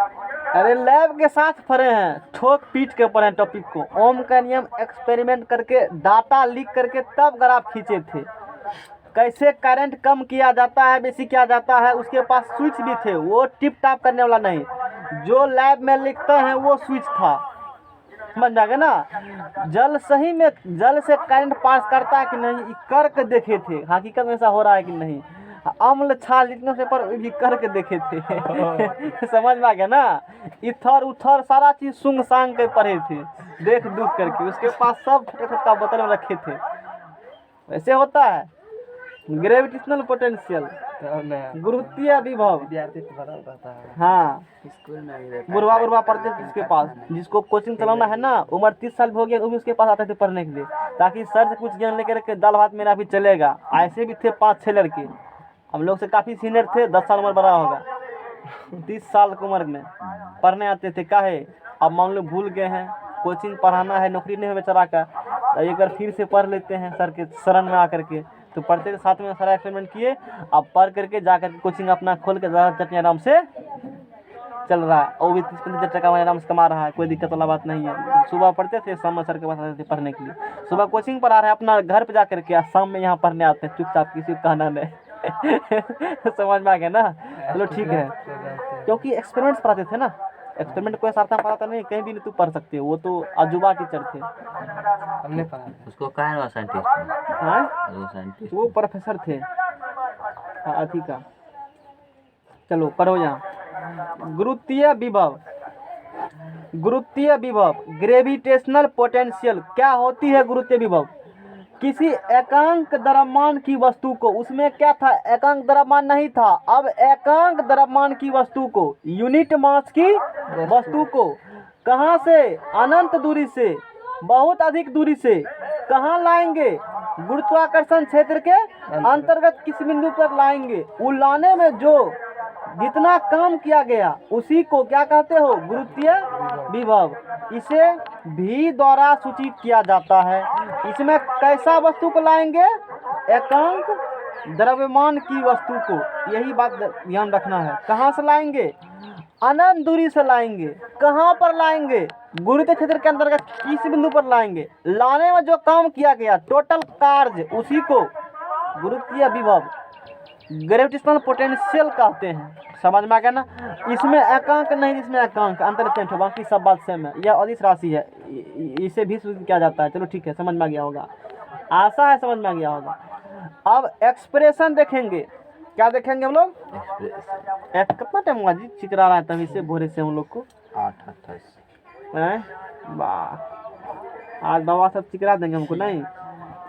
A: अरे लैब के साथ पढ़े हैं, ठोक पीट के पढ़े टॉपिक को। ओम का नियम एक्सपेरिमेंट करके डाटा लीक करके तब ग्राफ खींचे थे। कैसे करंट कम किया जाता है, बेसी किया जाता है, उसके पास स्विच भी थे, वो टिप टाप करने वाला नहीं, जो लैब में लिखते हैं वो स्विच था। समझ आ गया ना। जल सही में जल से करंट पास करता है कि नहीं, करके देखे थे, हकीकत में ऐसा हो रहा है कि नहीं। अम्ल क्षार लिखने से पर भी करके देखे थे। समझ में आ गया ना। इथर उथर सारा चीज सुंग सांग के पढ़े थे, देख दुख करके। उसके पास सब छोटा छोटा बोतल में रखे थे। वैसे होता है ग्रेविटेशनल पोटेंशियल, गुरुत्वीय विभव।
C: विद्यार्थी तो बड़ा रहता है।
A: हाँ
C: स्कूल में भी रहता है।
A: बुढ़वा पढ़ते थे उसके पास, जिसको कोचिंग चलाना है ना, उम्र 30 साल हो गया, वो भी उसके पास आते थे पढ़ने के लिए, ताकि सर से कुछ ज्ञान लेकर के दाल भात मेरा भी चलेगा। ऐसे भी थे 5-6 लड़के, हम लोग से काफ़ी सीनियर थे, 10 साल उम्र बड़ा होगा। 30 साल की उम्र में पढ़ने आते थे। काहे? अब मान लो भूल गए हैं, कोचिंग पढ़ाना है, नौकरी नहीं है बेचारा का, तो एक बार फिर से पढ़ लेते हैं सर के शरण में आकर के। तो पढ़ते के साथ में सारा एक्सपेरिमेंट किए, अब पढ़ करके जा करके कोचिंग अपना खोल के चटनी आराम से चल रहा है, और भी 30-35 टका आराम से कमा रहा है, कोई दिक्कत वाला बात नहीं है। सुबह पढ़ते थे, शाम में सर के पास आते थे पढ़ने के लिए। सुबह कोचिंग पढ़ा रहे अपना घर पे जा करके, शाम में यहाँ पढ़ने आते हैं चुपचाप, किसी को कहना नहीं। समझ में आ गया ना। चलो ठीक है, क्योंकि एक्सपेरिमेंट्स पढ़ाते थे ना, एक्सपेरिमेंट कोई साथ में पढ़ाता नहीं, कहीं भी नहीं तू पढ़ सकते हो, वो तो अजूबा टीचर थे।
C: हमने पढ़ा है।
B: उसको कहा है साइंटिस्ट,
A: हाँ
B: वो साइंटिस्ट,
A: वो प्रोफेसर थे अथी का। चलो पढ़ो यहाँ। गुरुत्वीय विभव, गुरुत्वीय विभव ग्रेविटेशनल पोटेंशियल क्या होती है? गुरुत्वीय विभव किसी एकांक द्रव्यमान की वस्तु को, उसमें क्या था, एकांक द्रव्यमान नहीं था, अब एकांक द्रव्यमान की वस्तु को, यूनिट मास की वस्तु को, कहाँ से, अनंत दूरी से, बहुत अधिक दूरी से, कहाँ लाएंगे, गुरुत्वाकर्षण क्षेत्र के अंतर्गत किस बिंदु पर लाएंगे। वो लाने में जो जितना काम किया गया उसी को क्या कहते हो? गुरुत्वीय विभव। इसे भी द्वारा सूचित किया जाता है। इसमें कैसा वस्तु को लाएंगे? एकांक द्रव्यमान की वस्तु को। यही बात ध्यान रखना है। कहाँ से लाएंगे? अनंत दूरी से लाएंगे। कहाँ पर लाएंगे? गुरुत्वीय क्षेत्र के अंतर्गत किस बिंदु पर लाएंगे। लाने में जो काम किया गया, टोटल कार्य, उसी को गुरुत्वीय विभव, ग्रेविटेशनल पोटेंशियल कहते हैं। समझ में आ गया ना। इसमें एकांक नहीं, इसमें एकांक अंतर, बाकी सब बात सेम है। यह अदिश राशि है, इसे भी सूचित किया जाता है। चलो ठीक है, समझ में आ गया होगा, आशा है समझ में आ गया होगा। अब एक्सप्रेशन देखेंगे। क्या देखेंगे हम लोग? कितना टाइम हुआ जी चिकरा रहा है तभी से, भोरे से हम लोग को
B: 8:28।
A: वाह, आज बाबा सब चिकरा देंगे हमको।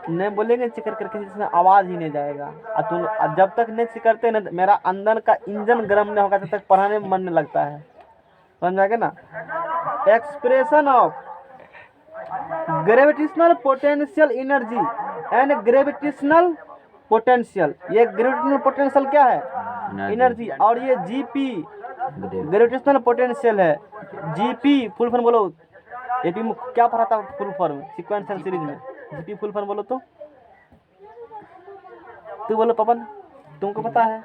A: नहीं बोलेंगे चिकर करके, जिसमें आवाज़ ही नहीं जाएगा। और तुम जब तक नहीं चिकरते ना, मेरा अंदर का इंजन गर्म नहीं होगा, तब तक पढ़ाने में मन नहीं लगता है। समझ में आ गया ना। Expression of gravitational potential energy and gravitational potential. ये ग्रेविटेशनल पोटेंशियल क्या है? एनर्जी। और ये जीपी ग्रेविटेशनल पोटेंशियल है। जीपी फुल फॉर्म बोलो। एपी में क्या पढ़ा था फुल फॉर्म सीक्वेंशियल सीरीज में? जीपी फुल फॉर्म बोलो तो तू बोलो पवन, तुमको पता है?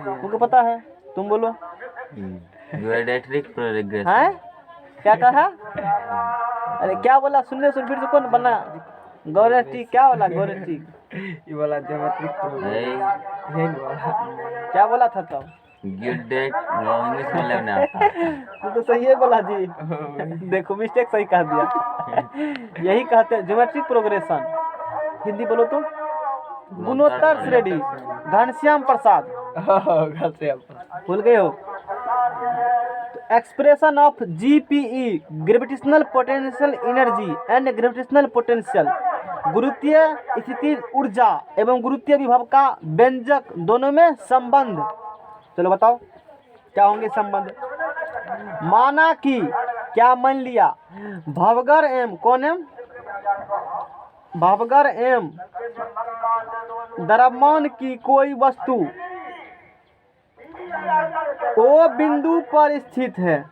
A: तुमको पता है? तुम बोलो।
B: Geometric progression.
A: हैं? क्या कहा? अरे क्या बोला? सुनने सुन फिर से कौन बना? गौरेटी क्या बोला? गौरेटी
C: ये वाला ज्योमेट्रिक ये वाला
A: क्या बोला था तब?
B: गिल्डेड इंग्लिश में लेना आता।
A: तू तो सही है बोला जी। देखो मिस्टेक सही कह दिया। यही कहते हैं ज्योमेट्रिक प्रोग्रेशन। हिंदी बोलो तो गुणोत्तर श्रेणी। घनश्याम प्रसाद भूल गए हो? Expression of GPE gravitational potential energy and gravitational potential. गुरुत्वीय स्थिति ऊर्जा एवं गुरुत्वीय विभव का व्यंजक दोनों में संबंध। चलो बताओ क्या होंगे संबंध? माना कि क्या मान लिया भवगर एम कौन एम? भवगर एम द्रव्यमान की कोई वस्तु ओ बिंदु पर स्थित है।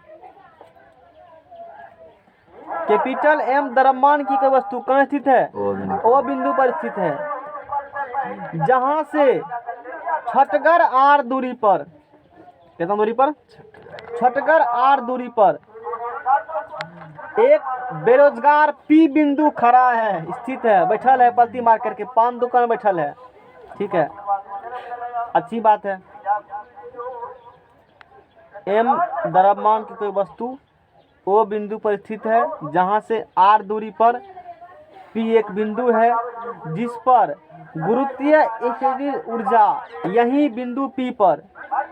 A: कैपिटल एम द्रव्यमान की कोई वस्तु कहाँ स्थित है? ओ बिंदु पर स्थित है। जहां से छठगर आर दूरी पर, कितना दूरी पर? छठगर आर दूरी पर एक बेरोजगार पी बिंदु खड़ा है, स्थित है, बैठल है, पलती मार करके पान दुकान बैठल है। ठीक है, अच्छी बात है। एम द्रव्यमान की कोई वस्तु ओ बिंदु पर स्थित है जहां से आर दूरी पर पी एक बिंदु है जिस पर गुरुत्वीय स्थिति ऊर्जा यही बिंदु पी पर,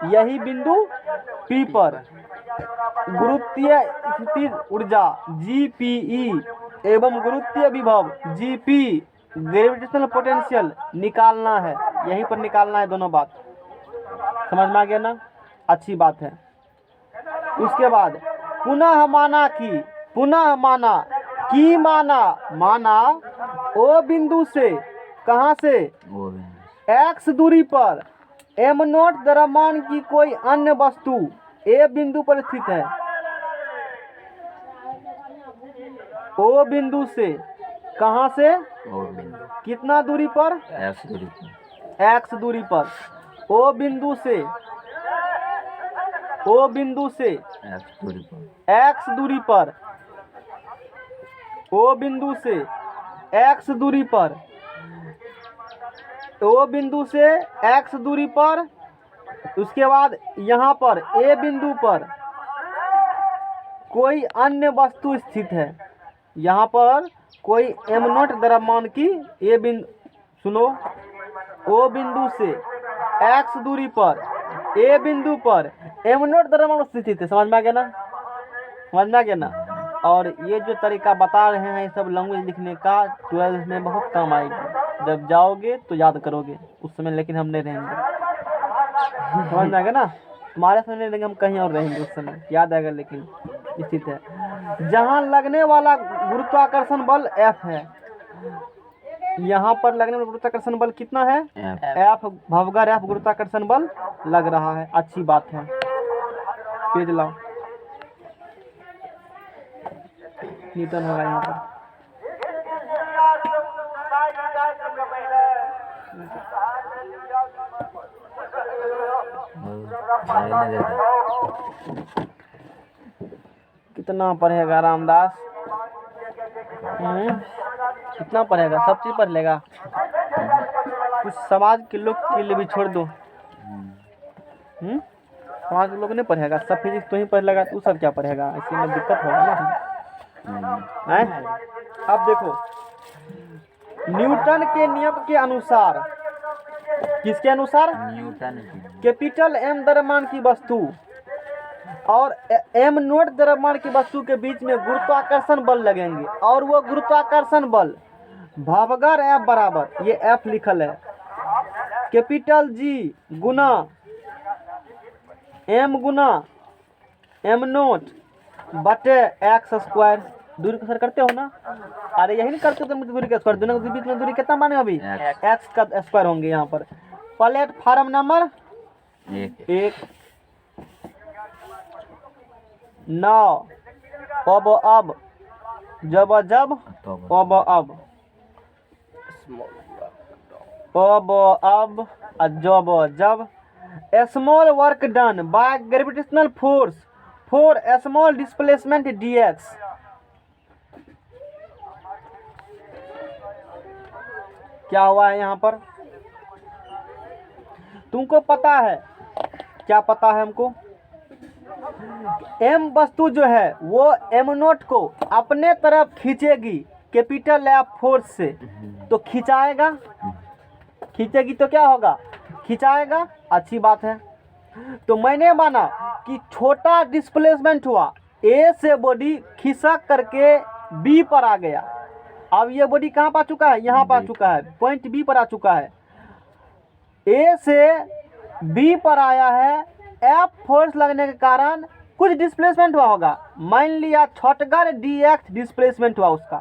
A: यही बिंदु पी पर गुरुत्वीय स्थिति ऊर्जा जीपीई एवं गुरुत्वीय विभव जीपी ग्रेविटेशनल पोटेंशियल निकालना है। यहीं पर निकालना है दोनों बात। समझ में आ गया ना? अच्छी बात है। उसके बाद पुनः माना कि, पुनः माना कि माना ओ बिंदु से, कहां से? एक्स दूरी पर एम नोट द्रव्यमान की कोई अन्य वस्तु ए बिंदु पर स्थित है। ओ बिंदु से कहां से? कितना दूरी पर? एक्स दूरी पर। ओ बिंदु से, ओ बिंदु से एक्स दूरी पर, ओ बिंदु से एक्स दूरी पर, ओ बिंदु से एक्स दूरी पर। उसके बाद यहाँ पर ए बिंदु पर कोई अन्य वस्तु स्थित है। यहाँ पर कोई एम नोट द्रव्यमान की ए बिंदु, सुनो, ओ बिंदु से एक्स दूरी पर ए बिंदु पर एम नोट द्रव्यमान स्थित है। समझ में आ गया ना? समझ में आ गया ना? और ये जो तरीका बता रहे हैं ये सब लैंग्वेज लिखने का 12th में बहुत काम आएगी। जब जाओगे तो याद करोगे उस समय, लेकिन हम नहीं रहेंगे। समझ में आ गया ना? तुम्हारे समय नहीं रहेंगे, हम कहीं और रहेंगे उस समय, याद आएगा। लेकिन स्थित है जहाँ लगने वाला गुरुत्वाकर्षण बल F है। यहाँ पर लगने वाला गुरुत्वाकर्षण बल कितना है? F भवगर F गुरुत्वाकर्षण बल लग रहा है। अच्छी बात है। पेज लाओ, न्यूटन होगा यहाँ पर। कितना पढ़ेगा रामदास? कितना पढ़ेगा? सब चीज पढ़ लेगा? कुछ समाज के लोग के लिए भी छोड़ दो। समाज के लोग नहीं पढ़ेगा, सब फिजिक्स तो ही पढ़ लेगा, तू सब क्या पढ़ेगा? इसी में दिक्कत होगा ना। अब देखो, न्यूटन के नियम के अनुसार, किसके अनुसार?
B: न्यूटन।
A: कैपिटल एम द्रव्यमान की वस्तु और एम नोट द्रव्यमान की वस्तु के बीच में गुरुत्वाकर्षण बल लगेंगे, और वो गुरुत्वाकर्षण बल भवगर F बराबर, ये F लिखल है, कैपिटल G गुना M गुना एम नोट बटे एक्स स्क्वायर। दूरी का सर करते हो ना? अरे यही नहीं करते तो मुझे दूरी का स्क्वायर, दोनों के बीच में दूरी कितना माने अभी? एक्स का स्क्वायर होंगे यहाँ पर। प्लेटफार्म नंबर
B: एक
A: 1 9 अब जब
B: तो
A: अब जब small work done by gravitational force for small displacement dx। क्या हुआ है यहाँ पर? तुमको पता है? क्या पता है हमको? एम वस्तु जो है वो एम नोट को अपने तरफ खींचेगी कैपिटल एफ फोर्स से, तो खिंचाएगा, खींचेगी तो क्या होगा? खिंचाएगा। अच्छी बात है। तो मैंने माना कि छोटा डिस्प्लेसमेंट हुआ, ए से बॉडी खिसक करके बी पर आ गया। अब ये बॉडी कहाँ पर आ चुका है? यहाँ पर आ चुका है, पॉइंट बी पर आ चुका है। ए से बी पर आया है, एफ फोर्स लगने के कारण कुछ डिस्प्लेसमेंट हुआ होगा। मान लिया छोटगर dx डिस्प्लेसमेंट हुआ उसका।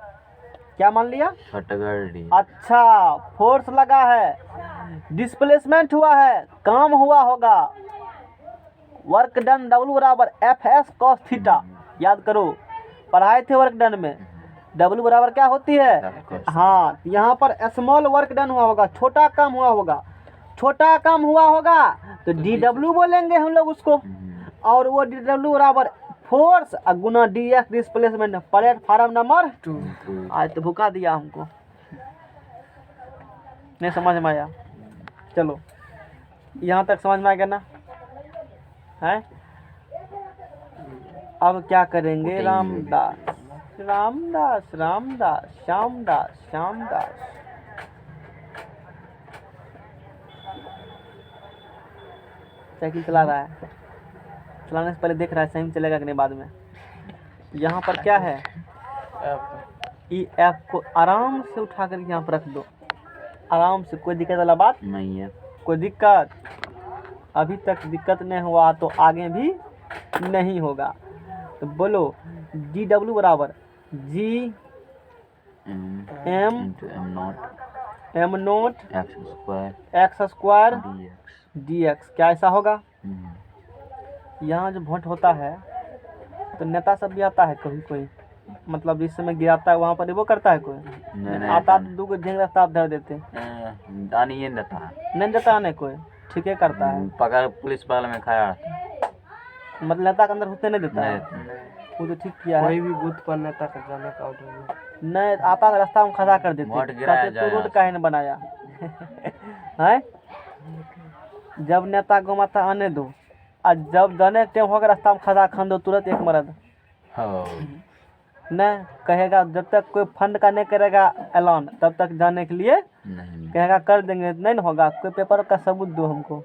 A: क्या मान लिया?
B: छठगढ़ डी।
A: अच्छा, फोर्स लगा है, डिस्प्लेसमेंट हुआ है, काम हुआ होगा। वर्क डन W बराबर एफ एस कॉस थीटा। याद करो, पढ़ाए थे वर्क डन में। W बराबर क्या होती है? हाँ, यहाँ पर स्मॉल वर्क डन हुआ होगा, छोटा काम हुआ होगा। छोटा काम हुआ होगा तो DW बोलेंगे हम लोग उसको, और वो DW बराबर फोर्स गुना dx डिस्प्लेसमेंट। प्लेटफार्म नंबर
C: 2
A: आज तो भुका दिया हमको, नहीं समझ में आया? चलो यहाँ तक समझ में आ गया ना? है? अब क्या करेंगे? रामदास रामदास रामदास श्यामदास श्यामदास। साइकिल चला रहा है, चलाने से पहले देख रहा है सही में चलेगा कि नहीं बाद में। यहाँ पर क्या है? ई एफ को आराम से उठा कर यहाँ पर रख दो, आराम से, कोई दिक्कत वाला बात
B: नहीं है।
A: कोई दिक्कत? अभी तक दिक्कत नहीं हुआ तो आगे भी नहीं होगा। तो बोलो DW बराबर G
B: M
A: naught
B: x square
A: x square
B: dx।
A: dx। क्या ऐसा होगा? यहाँ जो वोट होता है तो नेता सब भी आता है, कभी कोई मतलब जिस समय गिराता है वहाँ पर वो करता है कोई?
B: नहीं
A: आता तो दूगो झेंग रास्ता आप धर देते,
B: नहीं ये देता है,
A: नहीं देता नहीं कोई, ठीक है करता है।
B: पकड़ पुलिस बगल में खड़ा रहता है।
A: मतलब नेता के अंदर घुसने नहीं देता है, वो तो ठीक किया है।
C: कोई भी बूथ पर नेता का जाने का ऑर्डर नहीं।
A: नहीं आता तो रास्ता में खड़ा कर देते,
B: वोट गिराया
A: कहते
B: जाए
A: तू रोड काहे नहीं बनाया है? जब नेता घुमाता आने दो, और जब जाने टाइम होगा रास्ता में खड़ा खान दो तुरंत एक मर्द।
B: हो
A: नहीं कहेगा जब तक कोई फंड का नहीं करेगा ऐलान तब तक जाने के लिए
B: नहीं
A: कहेगा कर देंगे, नहीं ना होगा। कोई पेपर का सबूत दो हमको,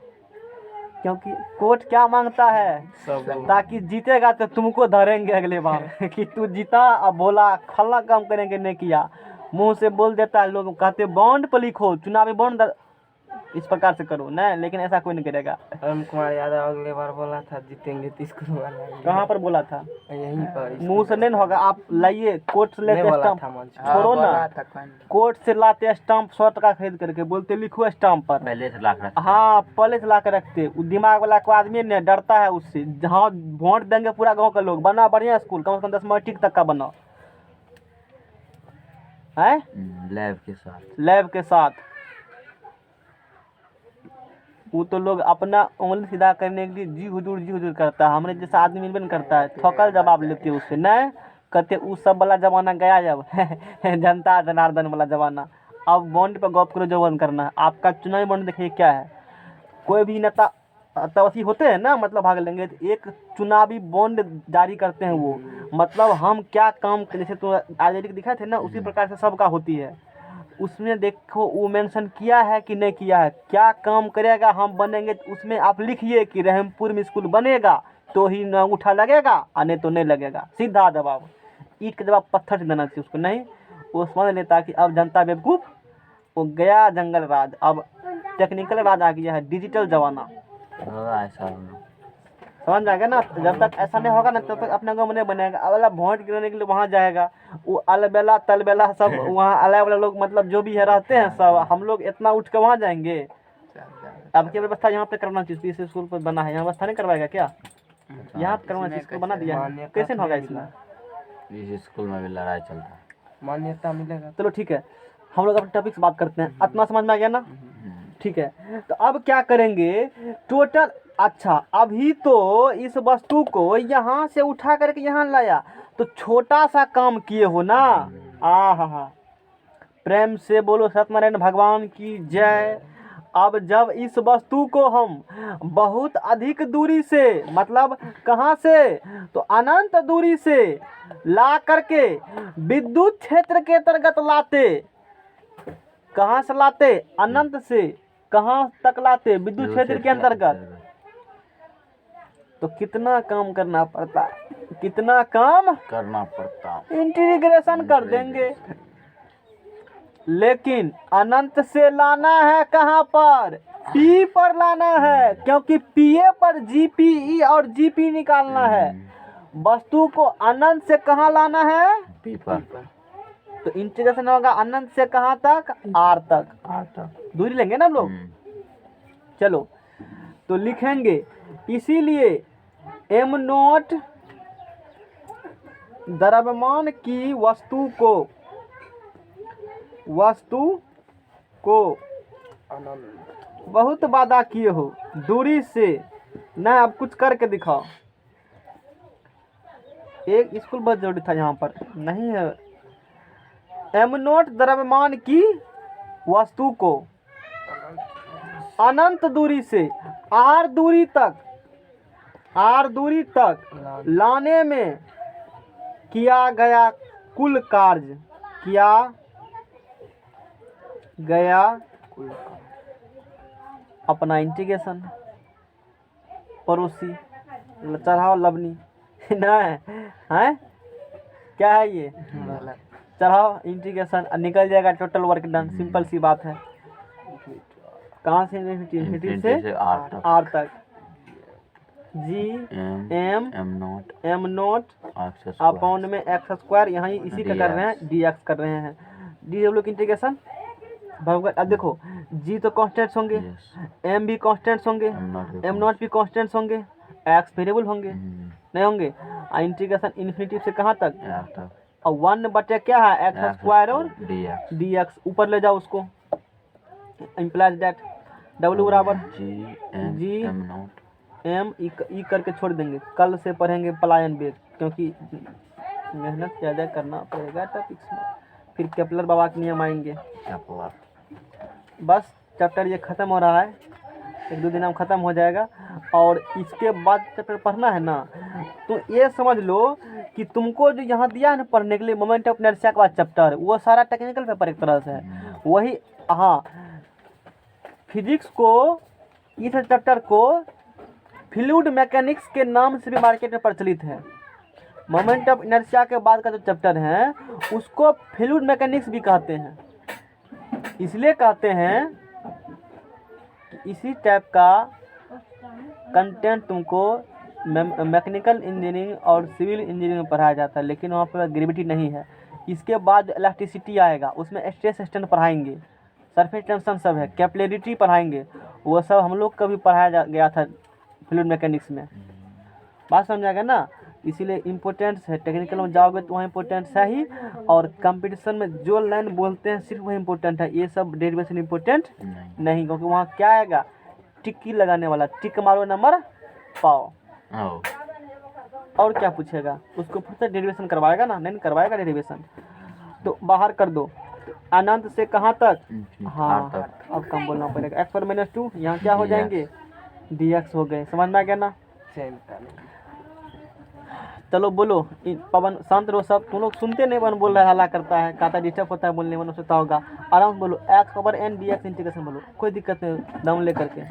A: क्योंकि कोर्ट क्या मांगता है?
C: सब
A: ताकि जीतेगा तो तुमको धरेंगे अगले बार कि तू जीता अब बोला फला काम करेंगे नहीं किया, मुंह से बोल देता है। लोग कहते बॉन्ड पर लिखो, चुनावी बॉन्ड इस प्रकार से करो, नहीं, लेकिन ऐसा कोई नहीं करेगा।
C: अरुण कुमार यादव अगले बार बोला था जीतेंगे तो स्कूल वाला
A: कहाँ पर बोला था?
C: यहीं पर
A: मुंह से नहीं होगा, आप लाइए कोर्ट से
C: नहीं
A: लेते
C: बोला
A: स्टाम्प,
C: था मंच पे।
A: छोड़ो ना, कोर्ट से लाते स्टाम्प 100 टका खरीद करके, बोलते लिखो स्टाम्प पर।
B: पहले से लाख रखते।
A: हाँ पहले से ला के रखते। वो दिमाग वाला को आदमी ने डरता है उससे। जहाँ वोट देंगे पूरा गांव का लोग, बना बढ़िया स्कूल, कम से कम 10 मैट्रिक तक का बनाओ है,
B: लैब के साथ।
A: लैब के साथ। वो तो लोग अपना उंगली सीधा करने के लिए जी हुजूर करता है। हमारे जैसा आदमी मिलबे नहीं करता है, ठोकर जवाब लेते हैं उससे। नहीं कहते वो सब वाला जमाना गया जब जनता जनार्दन वाला जमाना। अब बॉन्ड पर गौप करो जो बंद करना है। आपका चुनावी बॉन्ड देखिए क्या है। कोई भी नेता तवसी होते हैं ना, मतलब भाग लेंगे, तो एक चुनावी बॉन्ड जारी करते हैं वो, मतलब हम क्या काम, जैसे तो आजादी के दिखाए थे ना, उसी प्रकार से सबका होती है। उसमें देखो वो मेंशन किया है कि नहीं किया है, क्या काम करेगा हम बनेंगे, तो उसमें आप लिखिए कि रहमपुर में स्कूल बनेगा तो ही अंगूठा लगेगा, और नहीं तो नहीं लगेगा। सीधा जवाब, ईट का जवाब पत्थर से देना चाहिए उसको। नहीं वो समझ लेता कि अब जनता बेवकूफ़, वो गया जंगल राज। अब टेक्निकल राज आ गया है, डिजिटल जमाना।
B: होगा ऐसा होगा।
A: समझ में आ गया ना। जब तक ऐसा नहीं होगा ना तब तक अपने गाँव में नहीं बनेगा। अगला वोट गिराने के लिए वहाँ जाएगा, वो अलबेला तलबेला सब वहाँ अलग वाले लोग मतलब जो भी है रहते हैं सब, हम लोग इतना उठ के वहाँ जाएंगे। अब क्या व्यवस्था यहाँ पे करना चाहिए, इस स्कूल पर बना है, यहाँ व्यवस्था नहीं करवाएगा क्या? यहाँ पे करवाना चाहिए, स्कूल बना दिया है, कैसे होगा इसमें?
B: इस स्कूल में भी लड़ाई चलता है।
C: मान्यता मिलेगा।
A: चलो ठीक है, हम लोग अपने टॉपिक से बात करते हैं। इतना समझ में आ गया ना? ठीक है, तो अब क्या करेंगे टोटल। अच्छा, अभी तो इस वस्तु को यहाँ से उठा करके यहाँ लाया, तो छोटा सा काम किए हो ना। आहा, प्रेम से बोलो सत्यनारायण भगवान की जय। अब जब इस वस्तु को हम बहुत अधिक दूरी से, मतलब कहाँ से, तो अनंत दूरी से ला करके विद्युत क्षेत्र के अंतर्गत लाते, कहाँ से लाते? अनंत से कहाँ तक लाते? विद्युत क्षेत्र के अंतर्गत। तो कितना काम करना पड़ता, कितना काम
B: करना पड़ता।
A: इंटीग्रेशन कर देंगे, लेकिन अनंत से लाना है कहाँ पर? पी पर लाना है, क्योंकि पीए पर जीपीई और जीपी निकालना है। वस्तु को अनंत से कहाँ लाना है?
B: पी पर।
A: तो इंटीग्रेशन होगा अनंत से कहाँ तक? आर तक।
B: आर तक
A: दूरी लेंगे ना हम लोग। चलो तो लिखेंगे, इसीलिए एम नोट द्रव्यमान की वस्तु को बहुत वादा किए हो दूरी से। ना अब कुछ करके दिखाओ। एक स्कूल बहुत जरूरी था, यहाँ पर नहीं है। एम नोट द्रव्यमान की वस्तु को अनंत दूरी से आर दूरी तक लाने में किया गया कुल कार्य, किया गया अपना इंटीग्रेशन, पड़ोसी चढ़ाओ लवनी ना है, क्या है ये? चढ़ाओ इंटीग्रेशन, निकल जाएगा टोटल वर्क डन। सिंपल सी बात है। कहाँ से? इन्फिनिटी से आर तक। जी एम नोट अपॉन में एक्स स्क्वायर, यहाँ इसी का कर रहे हैं, डी एक्स कर रहे हैं। डी डब्ल्यू की इंटीग्रेशन भगवान। अब देखो, जी तो कॉन्स्टेंट्स होंगे, एम भी कॉन्स्टेंट्स होंगे, एम नॉट भी कॉन्स्टेंट्स होंगे, एक्स वेरिएबल होंगे, नहीं होंगे। इंटीग्रेशन इन्फिनिटी से कहाँ तक? और 1 बटे क्या है? एक्स स्क्वायर और डी एक्स। ऊपर ले जाओ उसको, इम्प्लाइज दैट डब्ल्यू बराबर जी एम ई करके छोड़ देंगे। कल से पढ़ेंगे पलायन वेग, क्योंकि मेहनत ज़्यादा करना पड़ेगा टॉपिक्स में, फिर केपलर बाबा के नियम आएंगे। बस चैप्टर ये ख़त्म हो रहा है, 1-2 दिन में ख़त्म हो जाएगा। और इसके बाद चैप्टर पढ़ना है ना, तो ये समझ लो कि तुमको जो यहाँ दिया है ना पढ़ने के लिए, मोमेंट ऑफ इनर्शिया का चैप्टर, वो सारा टेक्निकल पेपर एक तरह से है वही। हाँ, फिजिक्स को, इस चैप्टर को फ्लूइड मैकेनिक्स के नाम से भी मार्केट में प्रचलित है। मोमेंट ऑफ इनर्शिया के बाद का जो चैप्टर है उसको फ्लूइड मैकेनिक्स भी कहते हैं। इसलिए कहते हैं कि इसी टाइप का कंटेंट तुमको मैकेनिकल इंजीनियरिंग और सिविल इंजीनियरिंग में पढ़ाया जाता है, लेकिन वहाँ पर ग्रेविटी नहीं है। इसके बाद इलेक्ट्रिसिटी आएगा, उसमें स्ट्रेस स्ट्रेन पढ़ाएंगे, सरफेस टेंशन सब है, कैपिलरिटी पढ़ाएंगे, वो सब हम लोग का भी पढ़ाया गया था फ्लूइड मैकेनिक्स में। बात समझ आएगा ना? इसीलिए इम्पोर्टेंट्स है। टेक्निकल में जाओगे तो वहाँ इम्पोर्टेंट्स है ही, और कंपटीशन में जो लाइन बोलते हैं सिर्फ वही इम्पोर्टेंट है। ये सब डेरिवेशन इम्पोर्टेंट नहीं, क्योंकि वहाँ क्या आएगा? टिक्की लगाने वाला, टिक मारो नंबर पाओ। और क्या पूछेगा? उसको फिर से डेरिवेशन करवाएगा ना? नहीं करवाएगा डेरिवेशन, तो बाहर कर दो। अनंत से कहाँ तक? हाँ, अब कम बोलना पड़ेगा। एक्स पर -2 यहाँ क्या हो जाएंगे? dx हो गए। समझ में आ गया ना? चलो बोलो, पवन शांत रहो सब, तुम लोग सुनते नहीं, वन बोल रहा है, हल्ला करता है, कहता डिस्टर्ब होता है बोलने, वन सोता होगा। आराम से बोलो, x/n dx इंटीग्रेशन बोलो, कोई दिक्कत नहीं, दम ले करके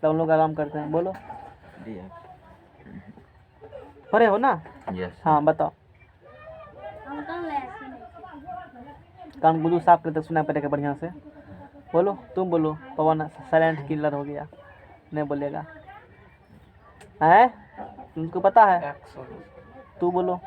A: हम लोग आराम करते हैं। बोलो, पढ़े हो ना? हाँ बताओ। कान गुजू साफ करते सुना पड़ेगा बढ़िया से। बोलो, तुम बोलो। पवन साइलेंट किलर हो गया, नहीं बोलेगा। है? तुमको पता है?
C: एक्स होगा।
A: तू बोलो,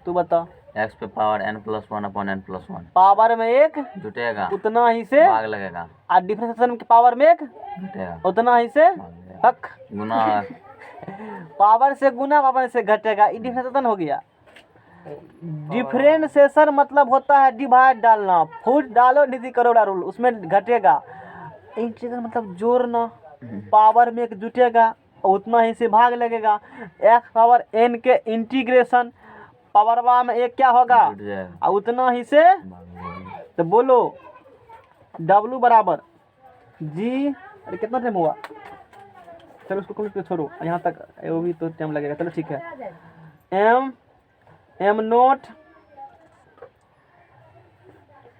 A: तू बता।
B: एक्स पे पावर n+1/n+1
A: पावर में एक
B: जुटेगा,
A: उतना ही से,
B: भाग लगेगा,
A: और डिफरेंशिएशन के पावर में एक
B: घटेगा,
A: उतना ही से
B: भाग लगेगा,
A: हक।
B: गुना
A: पावर से गुना, पावर से घटेगा, ये डिफरेंशिएशन हो गया। डिफरेंशिएशन मतलब होता है डिवाइड डालना, फुट डालो नीति करोड़ा रूल, उसमें घटेगा। इंटीग्रेशन मतलब जोड़ना, पावर में एक जुटेगा उतना ही से भाग लगेगा। x पावर n के इंटीग्रेशन, पावरवा में एक क्या होगा
B: जुट जाएगा,
A: और उतना ही से,
B: भाग लगेगा।
A: तो बोलो W बराबर G। अरे कितना टाइम हुआ? चलो उसको कंप्लीट छोड़ो, यहाँ तक वो भी तो टाइम लगेगा। चलो ठीक है। m नोट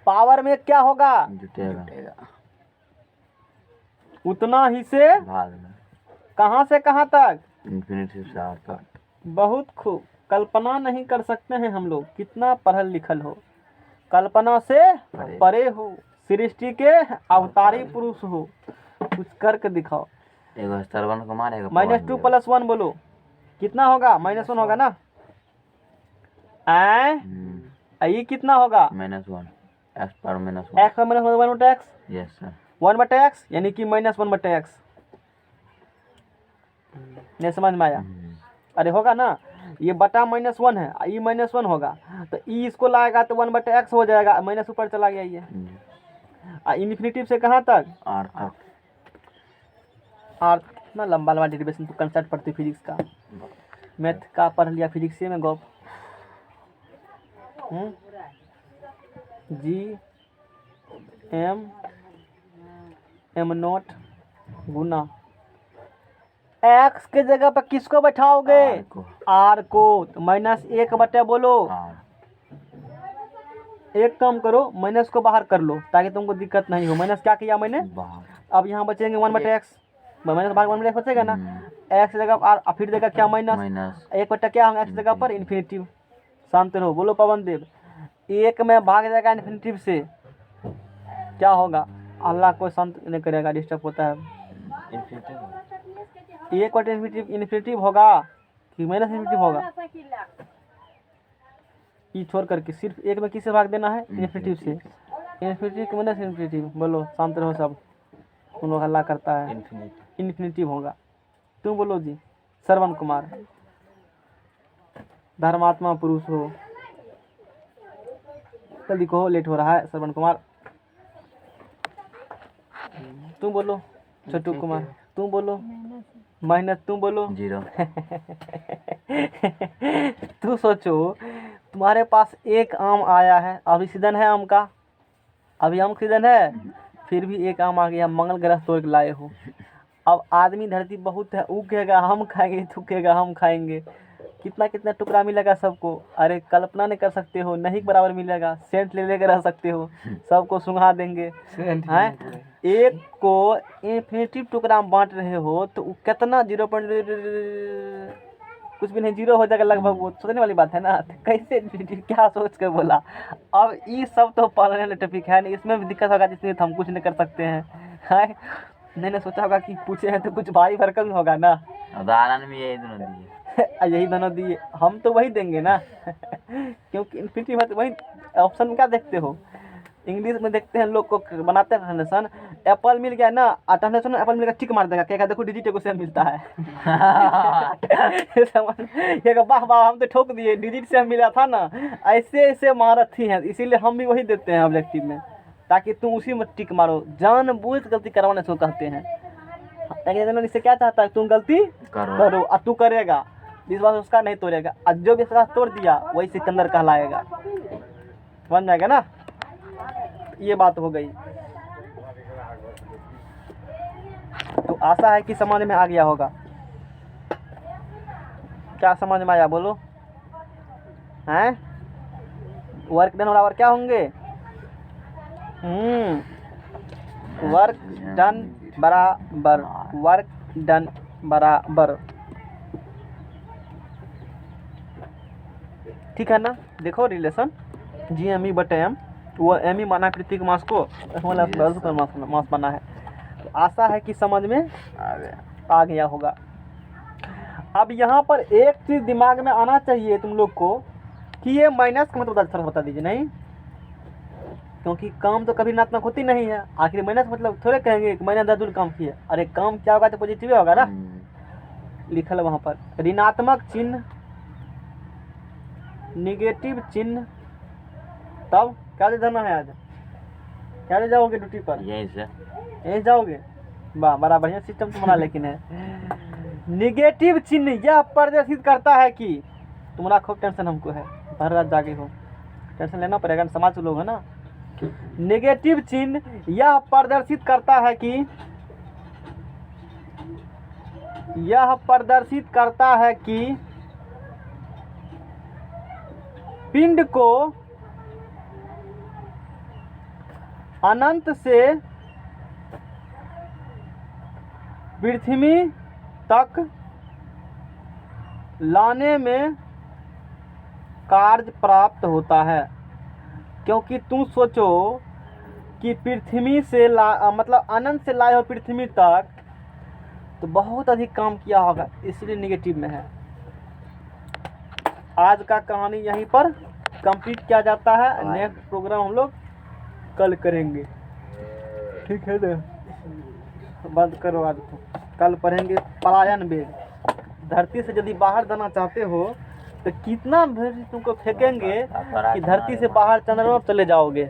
A: पावर में क्या होगा
B: जुटेगा,
A: उतना ही से,
B: भाग लगेगा,
A: कहाँ से कहाँ तक?
B: इन्फिनिटी से आर तक।
A: बहुत खूब। कल्पना नहीं कर सकते हैं हम लोग, कितना पढ़ल लिखल हो, कल्पना से परे हो, सृष्टि के अवतारी पुरुष हो, कुछ करके दिखाओ।
B: एगो श्रवण कुमार, एगो
A: -2 + 1 बोलो कितना होगा? -1 होगा ना? ये कितना होगा?
B: -1 x पर -1
A: x पर -1/x,
B: यस सर
A: 1/x यानी कि -1/x। नहीं समझ में आया? अरे होगा ना, ये बटा -1 है, ये -1 होगा, तो ई इसको लाएगा तो 1/x हो जाएगा, माइनस ऊपर चला गया ये। इन्फिनिटिव से कहाँ तक?
B: आर तक।
A: और कितना लंबा लंबा डेरिवेशन, तो कंसेप्ट पढ़ती फिजिक्स का, मैथ का पढ़ लिया फिजिक्स में गॉप। G m नोट गुना x के जगह पर किसको बैठाओगे? r को, तो -1 बोलो। एक काम करो, माइनस को बाहर कर लो ताकि तुमको दिक्कत नहीं हो। माइनस क्या किया मैंने? अब यहाँ बचेंगे 1/x, माइनस बाहर 1/x बचेगा ना, x की जगह r, फिर देगा क्या माइनस 1 क्या होगा x की जगह पर? इन्फिनिटिव। शांत रहो, बोलो पवन देव। 1 में भाग जाएगा इन्फिनिटिव से, क्या होगा? अल्लाह को शांत नहीं करेगा, डिस्टर्ब होता है। 1 इन्फिनिटिव होगा कि माइनस इन्फिनिटिव होगा? ई छोड़ करके सिर्फ 1 में किससे भाग देना है? इन्फिनिटिव से। इन्फिनिटिव कि माइनस इन्फिनिटिव? बोलो, शांत रहो सब, तुम लोग हल्ला करता है। इन्फिनिटिव होगा। तुम बोलो जी। श्रवण कुमार, धर्मात्मा पुरुष हो, जल्दी कहो, लेट हो रहा है। श्रवण कुमार तुम बोलो। छोटू कुमार तुम बोलो। मेहनत तुम बोलो।
B: 0।
A: तू सोचो, तुम्हारे पास एक आम आया है, अभी सीजन है आम का, अभी आम सीजन है, फिर भी एक आम आ गया, मंगल ग्रह तोड़ के लाए हो। अब आदमी धरती बहुत है, ऊ कहेगा हम खाएंगे, तू कहेगा हम खाएंगे, कितना कितना टुकड़ा मिलेगा सबको। अरे कल्पना नहीं कर सकते हो, नहीं के बराबर मिलेगा। सेंट ले लेकर रह सकते हो, सबको सुंघा देंगे हैं। एक को इन्फिनिटिव टुकड़ा में बांट रहे हो तो कितना 0 कुछ भी नहीं, 0 हो जाएगा लगभग। वो सोचने वाली बात है ना, तो कैसे क्या सोच कर बोला। अब ये सब तो पढ़ने वाले टॉपिक है नहीं, इसमें भी दिक्कत होगा, जिसमें हम कुछ नहीं कर सकते हैं। मैंने सोचा होगा कि पूछे हैं तो कुछ भारी भरकम होगा ना।
B: उदाहरण में यही दोनों दिए,
A: यही दोनों दिए, हम तो वही देंगे ना। क्योंकि इन्फिनिटिव है तो वही ऑप्शन में क्या देखते हो? इंग्लिश में देखते हैं लोग को बनाते हैं ट्रांसलेशन, एप्पल मिल गया ना, ट्रांसलेशन में एप्पल मिल गया, टिक मार देगा, क्या देखो डिजिट को सेम मिलता है। वाह वाह हम तो ठोक दिए, डिजिट सेम मिला था ना। ऐसे ऐसे महारथी हैं, इसीलिए हम भी वही देते हैं ऑब्जेक्टिव में, ताकि तुम उसी में टिक मारो। जानबूझ गलती करवाने से कहते हैं। इससे क्या चाहता है? तुम गलती करो और तू करेगा, विश्वास उसका नहीं तोड़ेगा, और जो विश्वास तोड़ दिया वही सिकंदर कहलाएगा। समझ जाएगा ना, ये बात हो गई। तो आशा है कि समझ में आ गया होगा। क्या समझ में आया बोलो? हैं? वर्क डन बराबर क्या होंगे? वर्क डन बराबर, वर्क डन बराबर, ठीक है ना। देखो रिलेशन GME बटे M, वो M ही माना कृतिक मास को, मास बना है। तो आशा है कि समझ में आ गया होगा। अब यहाँ पर एक चीज दिमाग में आना चाहिए तुम लोग को कि ये माइनस का मतलब बता दीजिए। नहीं, क्योंकि काम तो कभी नात्मक होती नहीं है, आखिर माइनस मतलब थोड़े कहेंगे कि मैंने 10 काम किया। अरे काम क्या होगा तो पॉजिटिव होगा ना, लिखल है वहाँ पर ऋणात्मक चिन्ह, निगेटिव चिन्ह, तब क्या ले जाना है आज, क्या ले जाओगे ड्यूटी पर,
B: यहीं से
A: यहीं जाओगे। वाह, बड़ा बढ़िया सिस्टम तुम्हारा लेकिन है। निगेटिव चिन्ह यह प्रदर्शित करता है कि तुम्हारा खूब टेंशन हमको है, भर रात जागे हो, टेंशन लेना पड़ेगा, समाज के लोग है ना। नेगेटिव चिन्ह यह प्रदर्शित करता है कि पिंड को अनंत से पृथ्वी तक लाने में कार्य प्राप्त होता है। क्योंकि तुम सोचो कि पृथ्वी से मतलब अनंत से लाए हो पृथ्वी तक, तो बहुत अधिक काम किया होगा, इसलिए नेगेटिव में है। आज का कहानी यहीं पर कंप्लीट किया जाता है। नेक्स्ट प्रोग्राम हम लोग कल करेंगे, ठीक है ना। बंद करो आज को, कल पढ़ेंगे पलायन वेग। धरती से यदि बाहर जाना चाहते हो तो कितना भी तुमको फेंकेंगे कि धरती से बाहर चंद्रमा पर चले जाओगे।